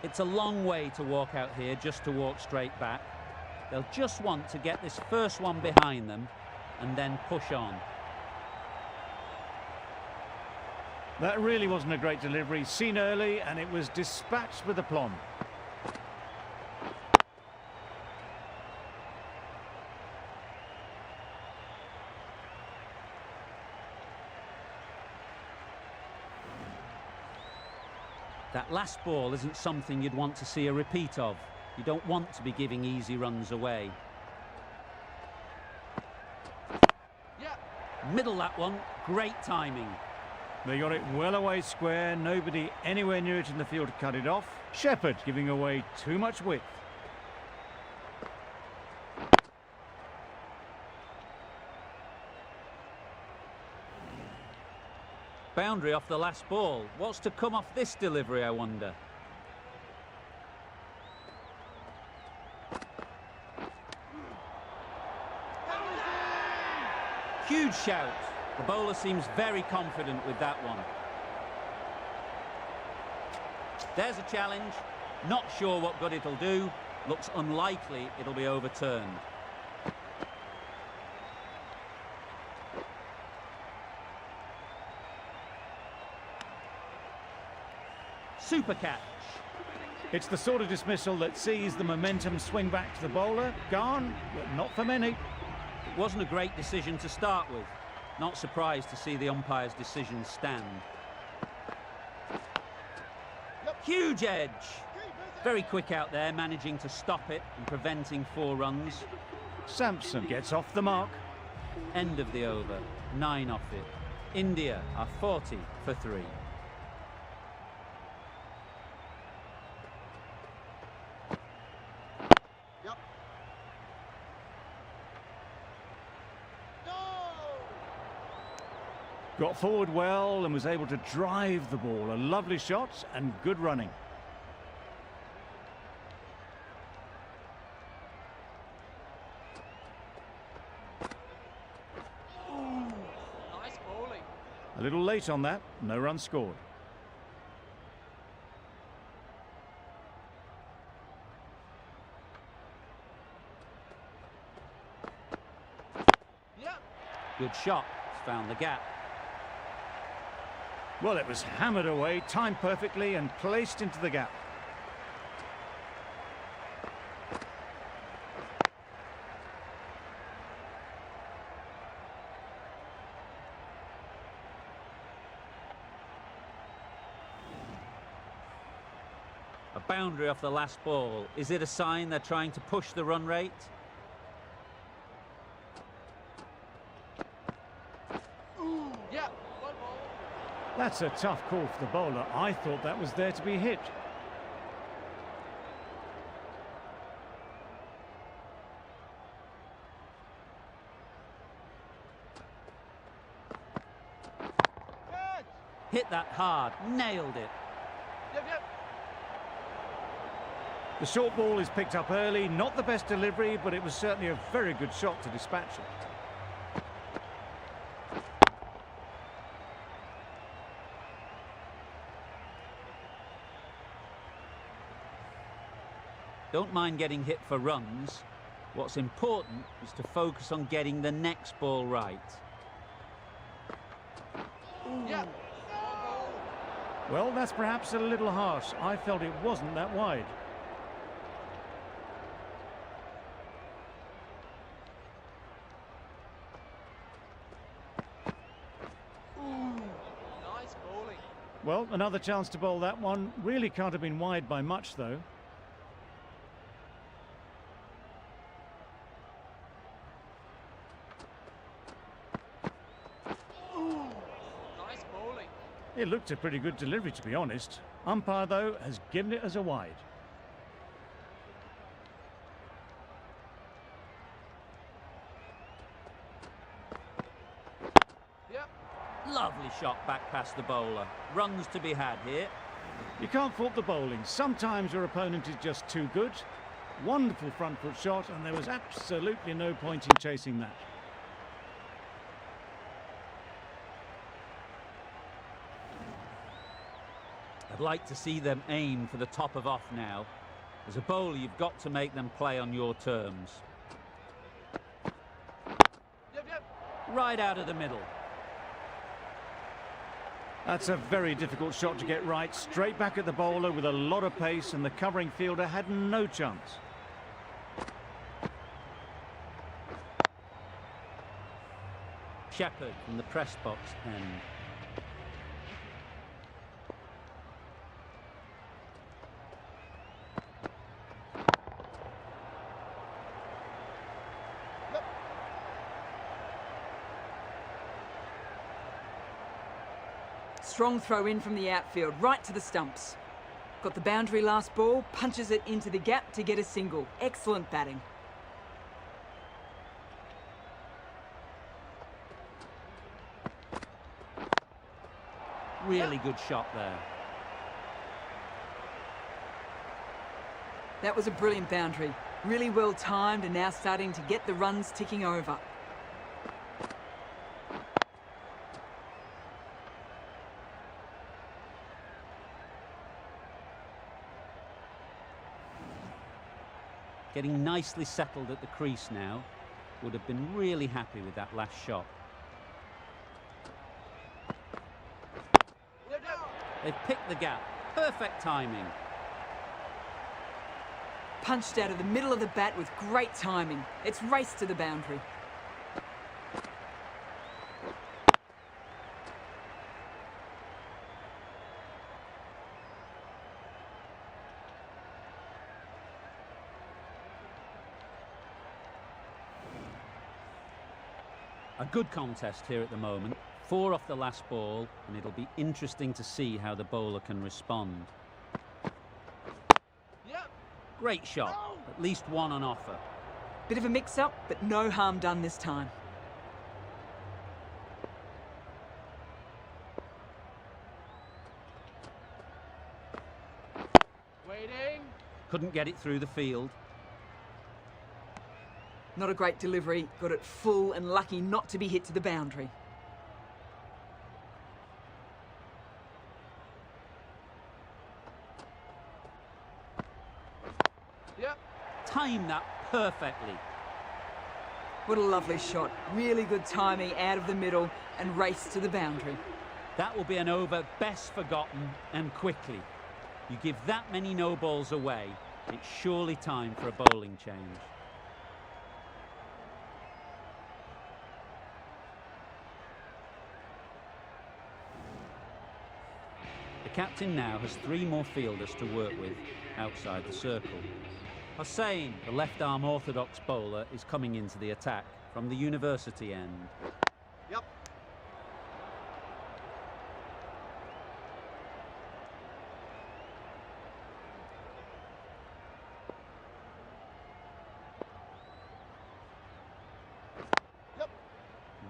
It's a long way to walk out here just to walk straight back. They'll just want to get this first one behind them and then push on. That really wasn't a great delivery. Seen early, and it was dispatched with aplomb. That last ball isn't something you'd want to see a repeat of. You don't want to be giving easy runs away. Yeah. Middle that one, great timing. They got it well away square, nobody anywhere near it in the field to cut it off. Shepherd giving away too much width. Boundary off the last ball. What's to come off this delivery, I wonder? Huge shout. The bowler seems very confident with that one. There's a challenge. Not sure what good it'll do. Looks unlikely it'll be overturned. Super catch. It's the sort of dismissal that sees the momentum swing back to the bowler. Gone, but not for many. It wasn't a great decision to start with. Not surprised to see the umpire's decision stand. Huge edge. Very quick out there, managing to stop it and preventing 4 runs. Sampson gets off the mark. End of the over. 9 off it. India are 40 for 3. Got forward well and was able to drive the ball. A lovely shot and good running. Nice bowling. A little late on that, no run scored. Yeah. Good shot. Found the gap. Well, it was hammered away, timed perfectly and placed into the gap. A boundary off the last ball. Is it a sign they're trying to push the run rate? Yeah. One ball. That's a tough call for the bowler. I thought that was there to be hit. Catch. Hit that hard. Nailed it. Yep. The short ball is picked up early, not the best delivery, but it was certainly a very good shot to dispatch it. Don't mind getting hit for runs. What's important is to focus on getting the next ball right. Yeah. Well, that's perhaps a little harsh. I felt it wasn't that wide. Nice bowling. Well, another chance to bowl that one. Really can't have been wide by much, though. Nice bowling. It looked a pretty good delivery, to be honest. Umpire, though, has given it as a wide. Yep. Lovely shot back past the bowler. Runs to be had here. You can't fault the bowling. Sometimes your opponent is just too good. Wonderful front foot shot, and there was absolutely no point in chasing that. I'd like to see them aim for the top of off now. As a bowler, you've got to make them play on your terms. Yep. Right out of the middle. That's a very difficult shot to get right. Straight back at the bowler with a lot of pace, and the covering fielder had no chance. Shepherd from the press box end. Strong throw in from the outfield, right to the stumps. Got the boundary last ball, punches it into the gap to get a single. Excellent batting. Really good shot there. That was a brilliant boundary. Really well timed and now starting to get the runs ticking over. Getting nicely settled at the crease now. Would have been really happy with that last shot. Yep. They've picked the gap. Perfect timing. Punched out of the middle of the bat with great timing. It's raced to the boundary. A good contest here at the moment. 4 off the last ball, and it'll be interesting to see how the bowler can respond. Yep. Great shot. At least one on offer. Bit of a mix-up, but no harm done this time. Waiting. Couldn't get it through the field. Not a great delivery, got it full and lucky not to be hit to the boundary. Yep. Timed that perfectly. What a lovely shot. Really good timing out of the middle and race to the boundary. That will be an over best forgotten and quickly. You give that many no balls away, it's surely time for a bowling change. The captain now has 3 more fielders to work with outside the circle. Hossain, the left-arm orthodox bowler, is coming into the attack from the university end. Yep.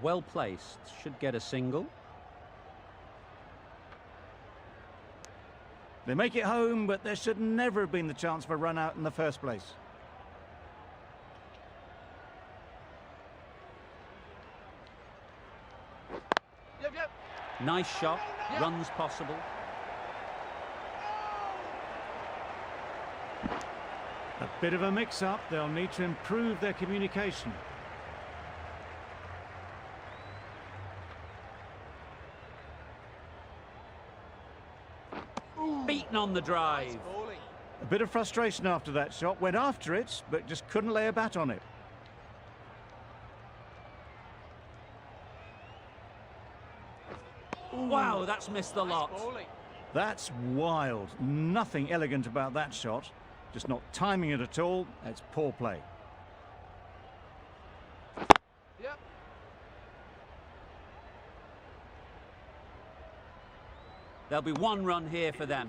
Well placed, should get a single. They make it home, but there should never have been the chance for a run out in the first place. Yep, yep. Nice shot, runs possible. A bit of a mix-up. They'll need to improve their communication. Beaten on the drive. Nice bowling. A bit of frustration after that shot. Went after it, but just couldn't lay a bat on it. Wow, that's missed the lot. Nice bowling. That's wild. Nothing elegant about that shot. Just not timing it at all. It's poor play. Yep. There'll be one run here for them.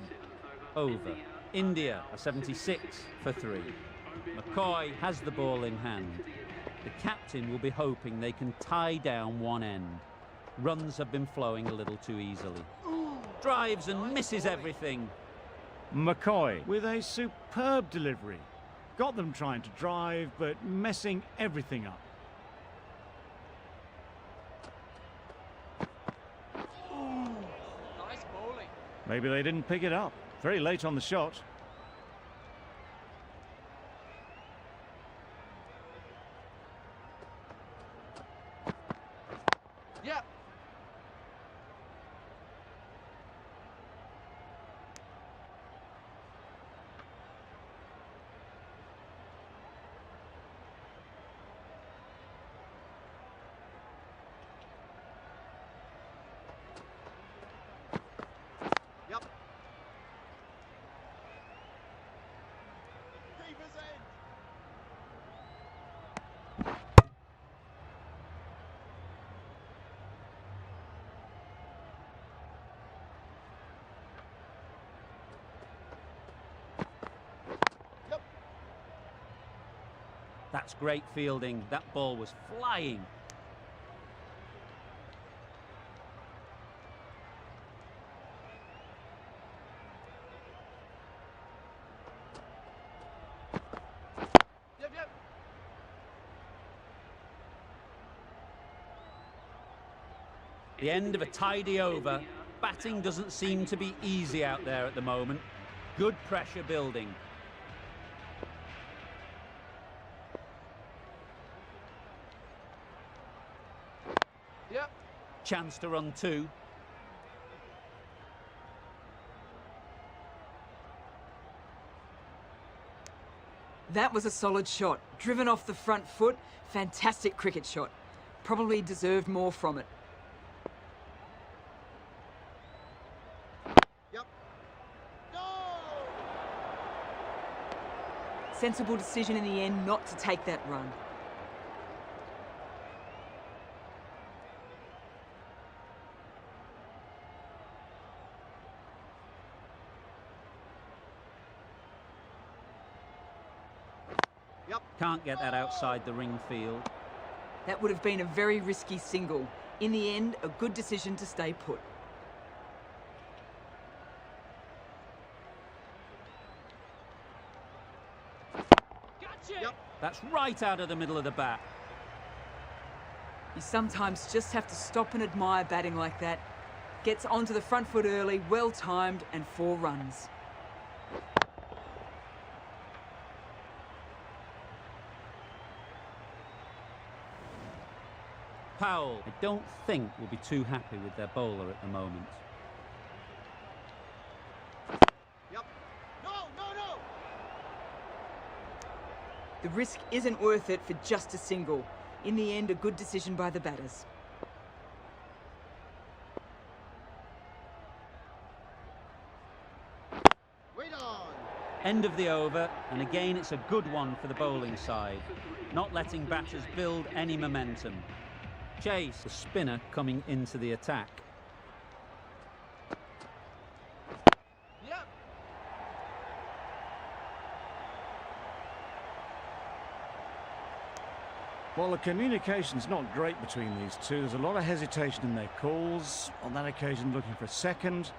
Over. India are 76 for 3. McCoy has the ball in hand. The captain will be hoping they can tie down one end. Runs have been flowing a little too easily. Drives and misses everything. McCoy with a superb delivery. Got them trying to drive, but messing everything up. Nice bowling. Maybe they didn't pick it up. Very late on the shot. Yep. Yep. Keeper's end. That's great fielding. That ball was flying. Yep, yep. The end of a tidy over. Batting doesn't seem to be easy out there at the moment. Good pressure building. Yep. Chance to run 2. That was a solid shot. Driven off the front foot. Fantastic cricket shot. Probably deserved more from it. Yep. No! Sensible decision in the end not to take that run. Yep. Can't get that outside the ring field. That would have been a very risky single. In the end, a good decision to stay put. Gotcha. Yep. That's right out of the middle of the bat. You sometimes just have to stop and admire batting like that. Gets onto the front foot early, well timed, and 4 runs. Powell, I don't think, will be too happy with their bowler at the moment. Yep. No, no, no! The risk isn't worth it for just a single. In the end, a good decision by the batters. Wait on! End of the over, and again it's a good one for the bowling side. Not letting batters build any momentum. Chase, the spinner, coming into the attack. Yep. Well, the communication's not great between these two. There's a lot of hesitation in their calls. On that occasion, looking for a second.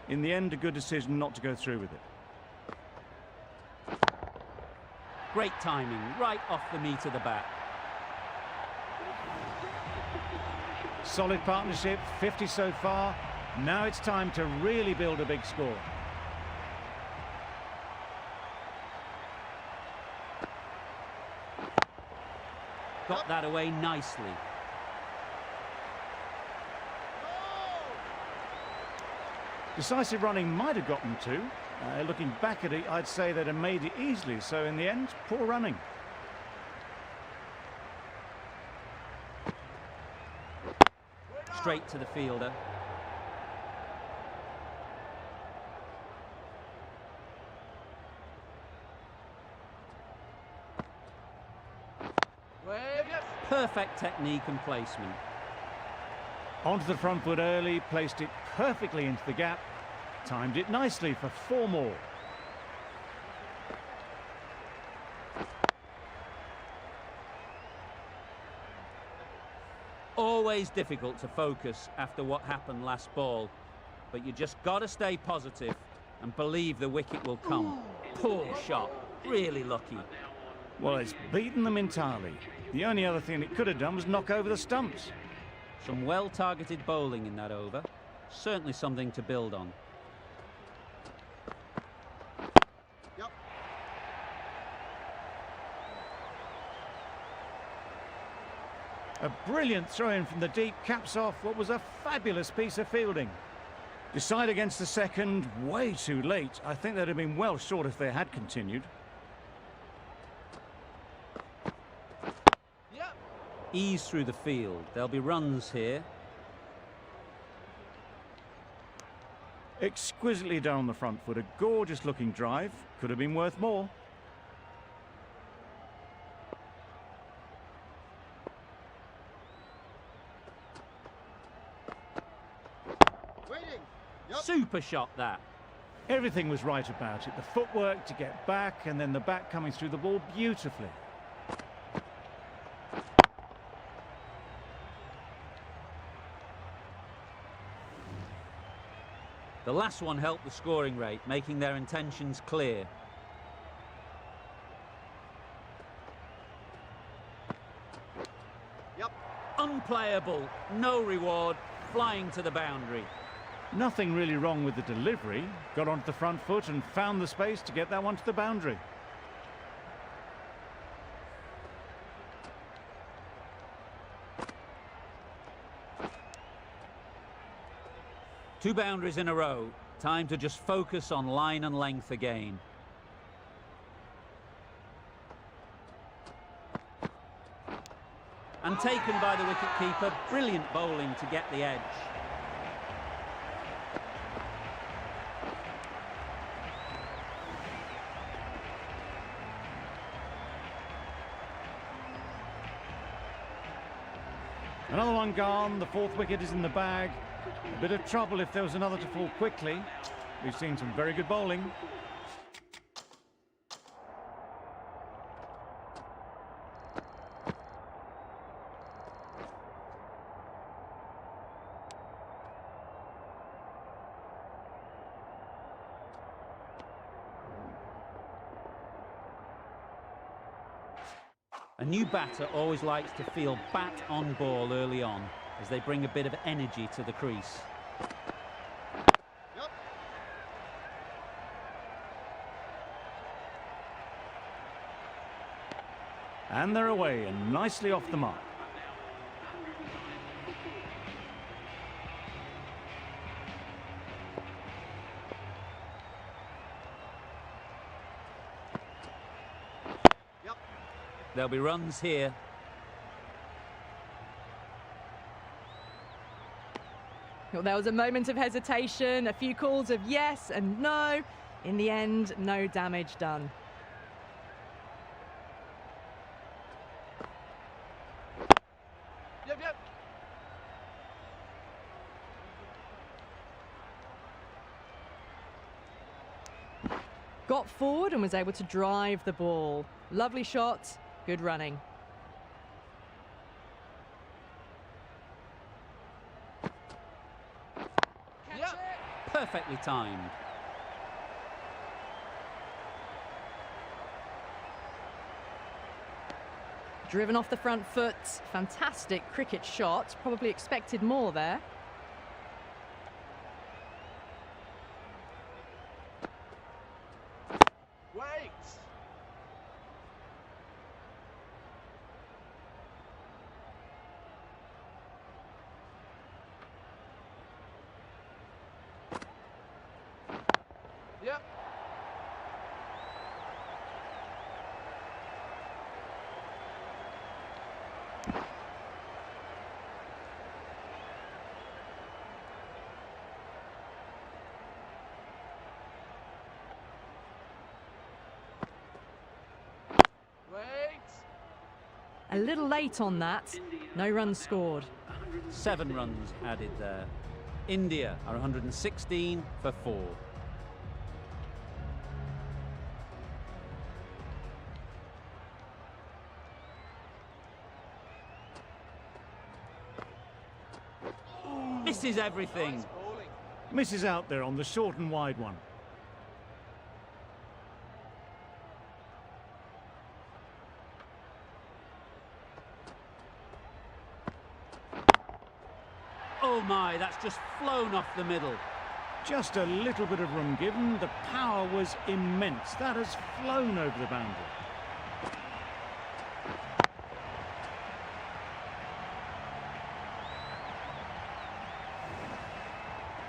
In the end, a good decision not to go through with it. Great timing, right off the meat of the bat. Solid partnership, 50 so far. Now it's time to really build a big score. Got that away nicely. Decisive running might have gotten two. Looking back at it, I'd say they'd have made it easily. So in the end, poor running. Straight to the fielder. Perfect technique and placement. Onto the front foot early, placed it perfectly into the gap. Timed it nicely for 4 more. Always difficult to focus after what happened last ball, but you just got to stay positive and believe the wicket will come. Poor shot, really lucky. Well, it's beaten them entirely. The only other thing it could have done was knock over the stumps. Some well-targeted bowling in that over. Certainly something to build on. Yep. A brilliant throw-in from the deep caps off what was a fabulous piece of fielding. Decide against the second, way too late. I think they'd have been well short if they had continued. Ease through the field. There'll be runs here. Exquisitely down the front foot. A gorgeous looking drive. Could have been worth more. Waiting. Yep. Super shot that. Everything was right about it. The footwork to get back and then the bat coming through the ball beautifully. The last one helped the scoring rate, making their intentions clear. Yep. Unplayable, no reward, flying to the boundary. Nothing really wrong with the delivery. Got onto the front foot and found the space to get that one to the boundary. Two boundaries in a row. Time to just focus on line and length again. And taken by the wicketkeeper. Brilliant bowling to get the edge. Another one gone. The 4th wicket is in the bag. A bit of trouble if there was another to fall quickly. We've seen some very good bowling. A new batter always likes to feel bat on ball early on, as they bring a bit of energy to the crease. Yep. And they're away and nicely off the mark. Yep. There'll be runs here. Well, there was a moment of hesitation, a few calls of yes and no. In the end, no damage done. Yep. Got forward and was able to drive the ball. Lovely shot, good running. perfectly timed. Driven off the front foot. Fantastic cricket shot. Probably expected more there. Wait. Yep. Wait. A little late on that. No runs scored. 7 runs added there. India are 116 for 4. Misses everything. Nice bowling. Misses out there on the short and wide one. Oh my, that's just flown off the middle. Just a little bit of room given. The power was immense. That has flown over the boundary.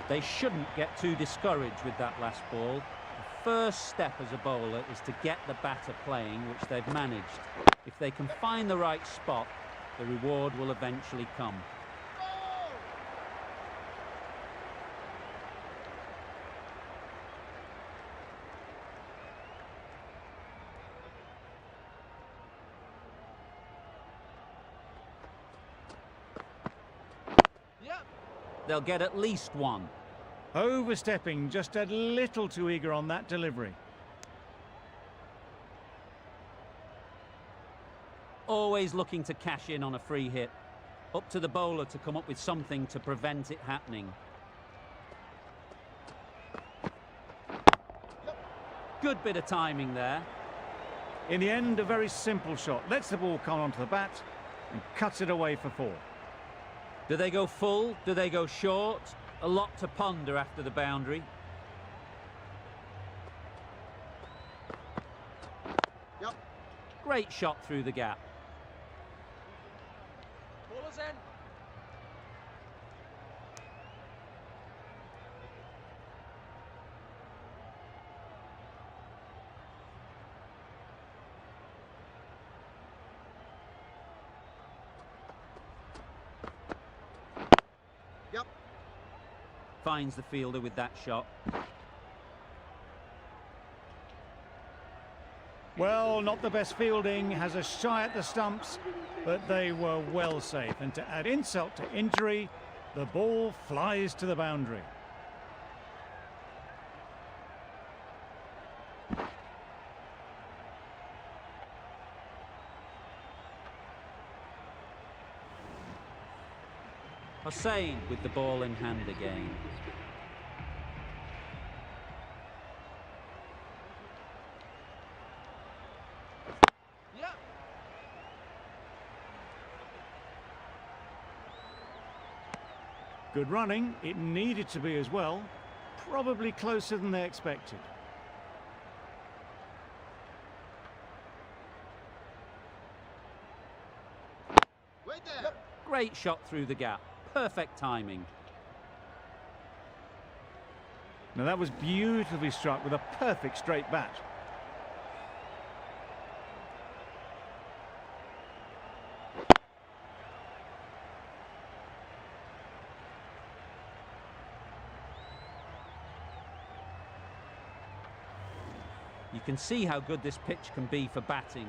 They shouldn't get too discouraged with that last ball. The first step as a bowler is to get the batter playing, which they've managed. If they can find the right spot, the reward will eventually come. Yep. They'll get at least 1. Overstepping, just a little too eager on that delivery. Always looking to cash in on a free hit. Up to the bowler to come up with something to prevent it happening. Good bit of timing there. In the end, a very simple shot. Lets the ball come onto the bat and cuts it away for 4. Do they go full? Do they go short? A lot to ponder after the boundary. Yep. Great shot through the gap. Bowler's in. Yep. Finds the fielder with that shot. Well, not the best fielding, has a shy at the stumps, but they were well safe. And to add insult to injury, the ball flies to the boundary. Hussain with the ball in hand again. Yep. Good running, it needed to be as well. Probably closer than they expected. Wait there. Great shot through the gap. Perfect timing. Now that was beautifully struck with a perfect straight bat. You can see how good this pitch can be for batting.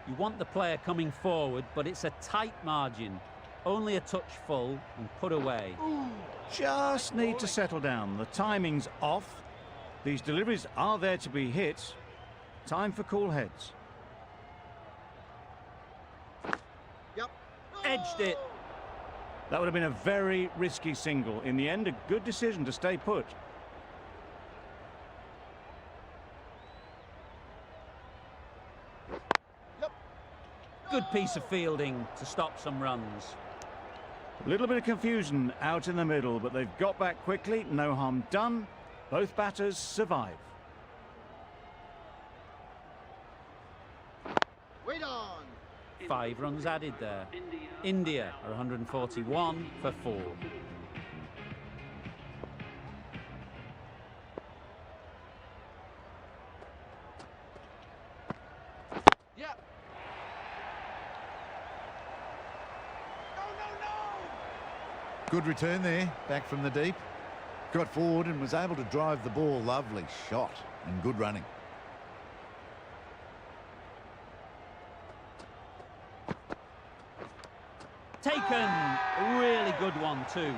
You want the player coming forward, but it's a tight margin. Only a touch full and put away. Just need to settle down. The timing's off. These deliveries are there to be hit. Time for cool heads. Yep. Edged it. That would have been a very risky single. In the end, a good decision to stay put. Good piece of fielding to stop some runs. A little bit of confusion out in the middle, but they've got back quickly. No harm done. Both batters survive. Wait on. 5 runs added there. India are 141 for 4. Yeah. Good return there, back from the deep. Got forward and was able to drive the ball. Lovely shot and good running. Taken. A really good one too.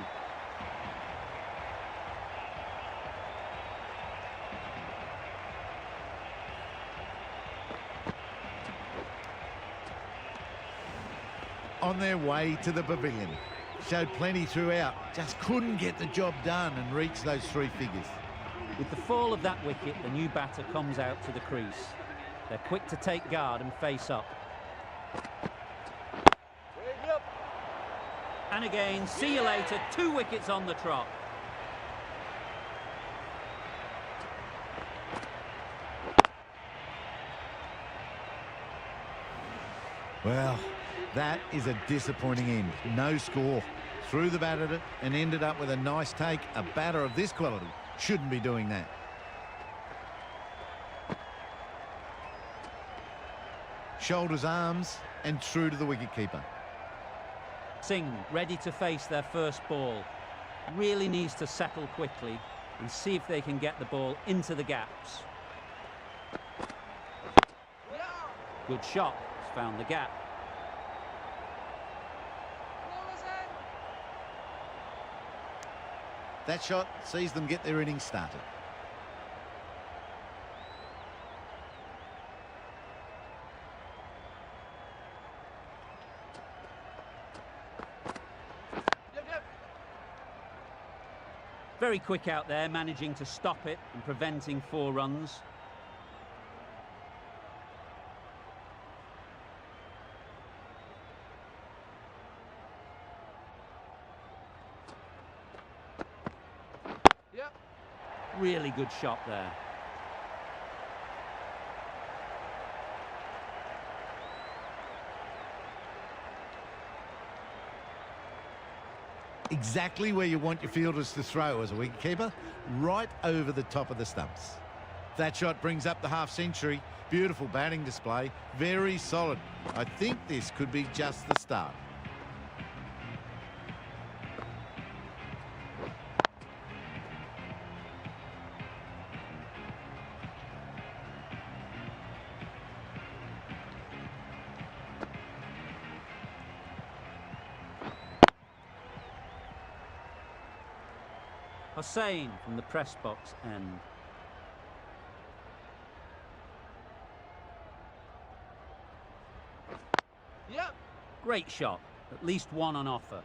On their way to the pavilion. Showed plenty throughout. Just couldn't get the job done and reach those 3 figures. With the fall of that wicket, the new batter comes out to the crease. They're quick to take guard and face up. Yep. And again, see you later, 2 wickets on the trot. Well, that is a disappointing end. No score. Threw the bat at it and ended up with a nice take. A batter of this quality shouldn't be doing that. Shoulders, arms, and through to the wicketkeeper. Singh ready to face their first ball. Really needs to settle quickly and see if they can get the ball into the gaps. Good shot. He's found the gap. That shot sees them get their innings started. Yep. Very quick out there, managing to stop it and preventing 4 runs. Yep. Really good shot there. Exactly where you want your fielders to throw as a wicketkeeper, right over the top of the stumps. That shot brings up the half-century. Beautiful batting display, very solid. I think this could be just the start. Hussain from the press box end. Yep. Great shot, at least 1 on offer.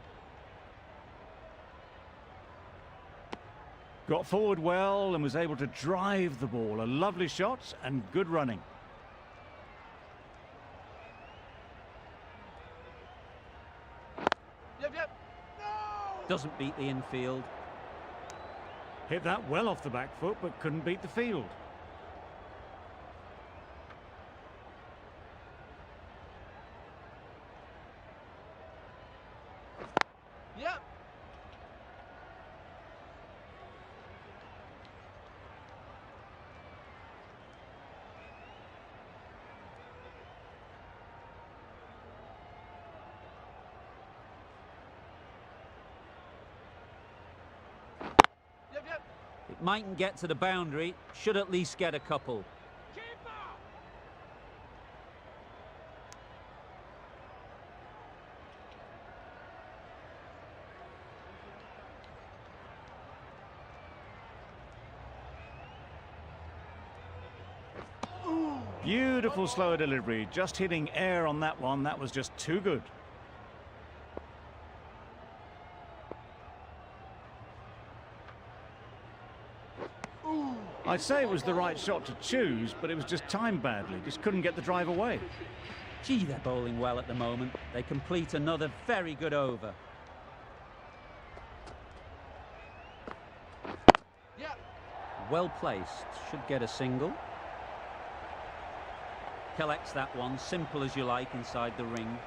Got forward well and was able to drive the ball. A lovely shot and good running. Yep. No! Doesn't beat the infield. Hit that well off the back foot, but couldn't beat the field. Yep. Yep. It mightn't get to the boundary, should at least get a couple. Beautiful slower delivery, just hitting air on that one. That was just too good. I'd say it was the right shot to choose, but it was just timed badly. Just couldn't get the drive away. Gee, they're bowling well at the moment. They complete another very good over. Yep. Well placed, should get a single. Collects that one, simple as you like, inside the ring.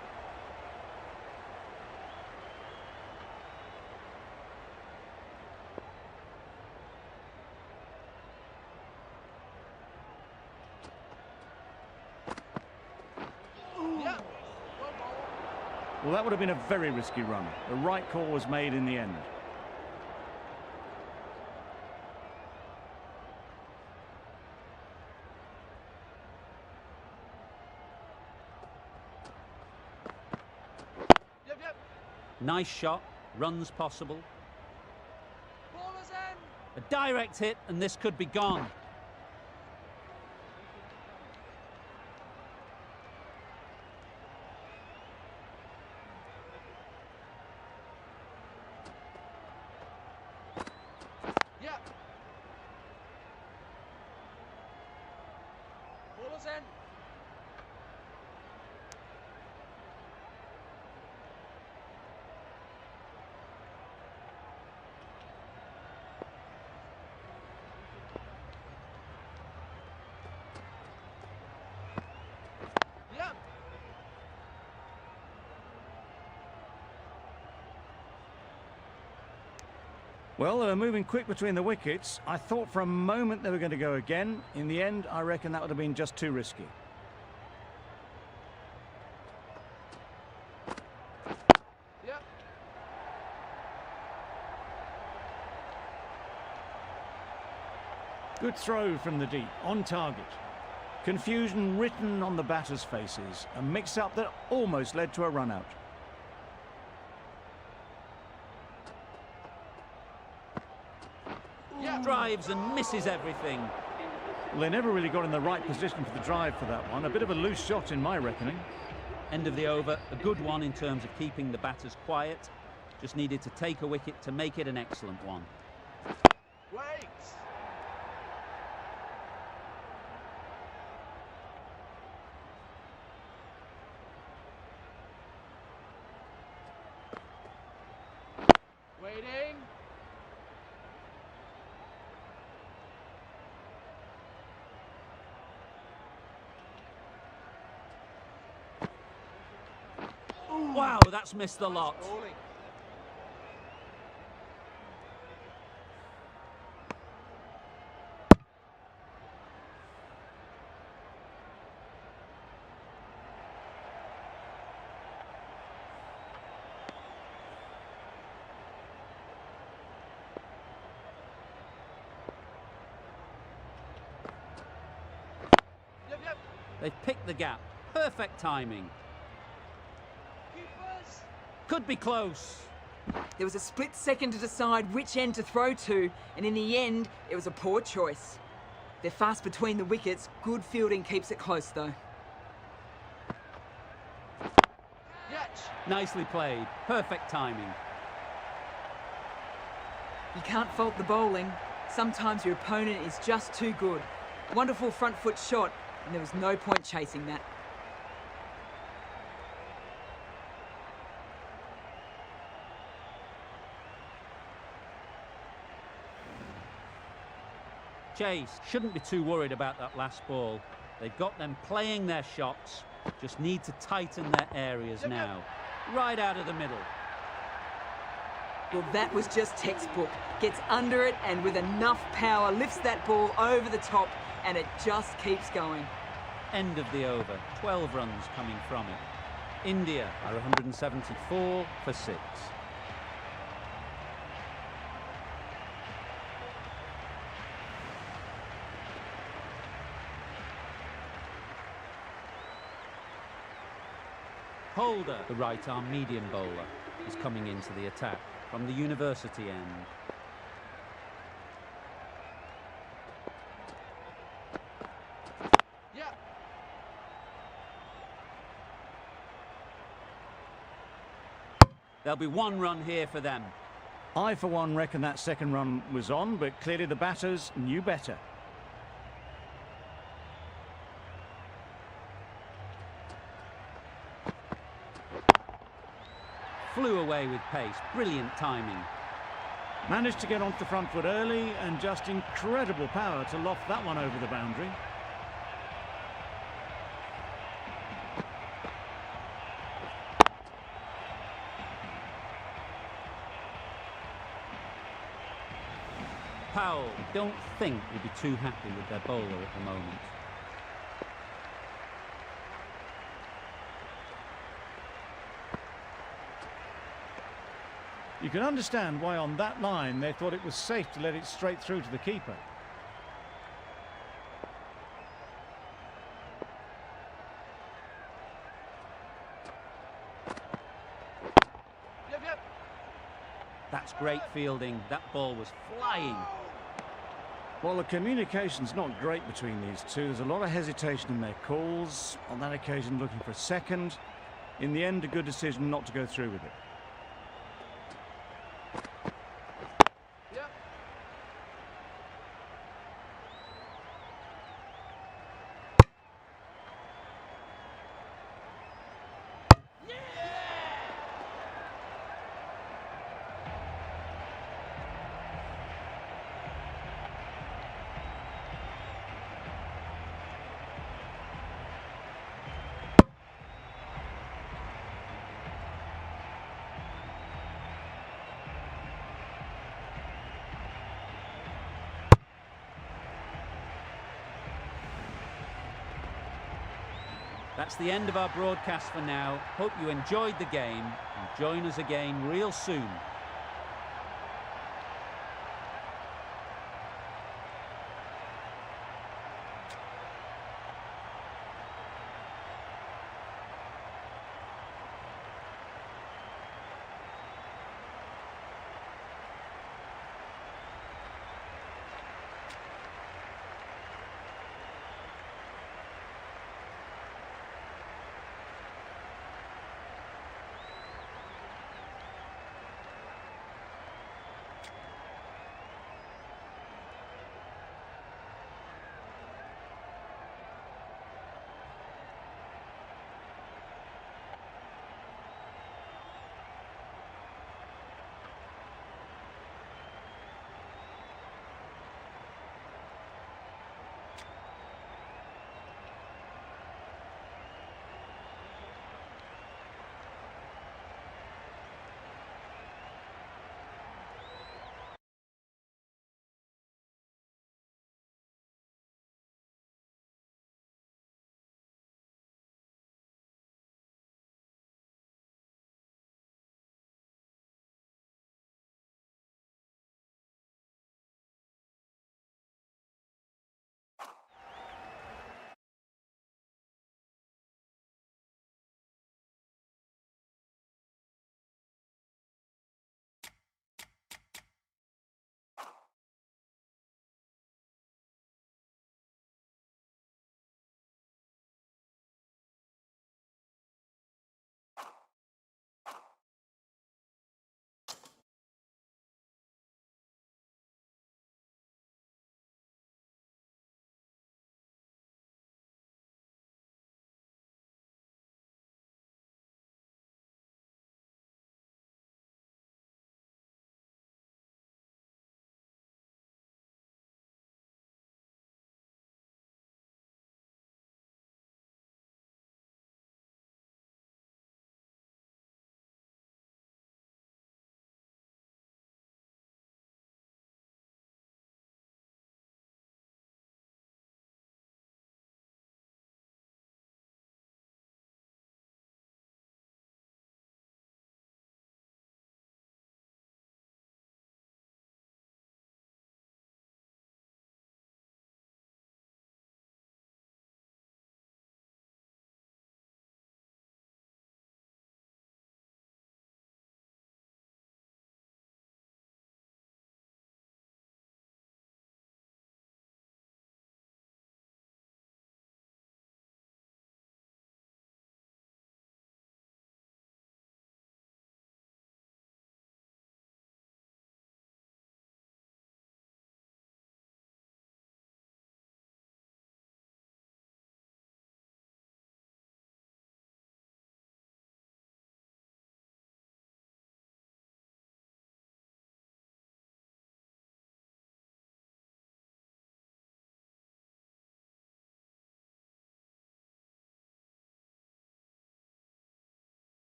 Yep. Well bowled. Well, that would have been a very risky run. The right call was made in the end. Yep, yep. Nice shot, runs possible. Ballers in. A direct hit, and this could be gone. Yep. Ballers in. Yep. Well, they were moving quick between the wickets. I thought for a moment they were going to go again. In the end, I reckon that would have been just too risky. Yep. Good throw from the deep, on target. Confusion written on the batters' faces. A mix-up that almost led to a run-out. Yep. Drives and misses everything. Well, they never really got in the right position for the drive for that one. A bit of a loose shot in my reckoning. End of the over, a good one in terms of keeping the batters quiet. Just needed to take a wicket to make it an excellent one. Wait. Waiting. Wow, that's missed the lot. Bowling. Yep, yep. They've picked the gap. Perfect timing. Keepers. Could be close. There was a split second to decide which end to throw to, and in the end, it was a poor choice. They're fast between the wickets. Good fielding keeps it close, though. Catch. Nicely played. Perfect timing. You can't fault the bowling. Sometimes your opponent is just too good. Wonderful front foot shot, and there was no point chasing that. Chase shouldn't be too worried about that last ball. They've got them playing their shots. Just need to tighten their areas now. Right out of the middle. Well, that was just textbook. Gets under it and with enough power lifts that ball over the top, and it just keeps going. End of the over. 12 runs coming from it. India are 174 for 6. Holder, the right-arm medium bowler, is coming into the attack from the university end. Yep. There'll be one run here for them. I, for one, reckon that second run was on, but clearly the batters knew better. flew away with pace. Brilliant timing. Managed to get onto the front foot early and just incredible power to loft that one over the boundary. Powell don't think will be too happy with their bowler at the moment. You can understand why on that line they thought it was safe to let it straight through to the keeper. Yep, yep. That's great fielding. That ball was flying. Well, the communication's not great between these two. There's a lot of hesitation in their calls. On that occasion, looking for a second. In the end, a good decision not to go through with it. Yep. That's the end of our broadcast for now. Hope you enjoyed the game and join us again real soon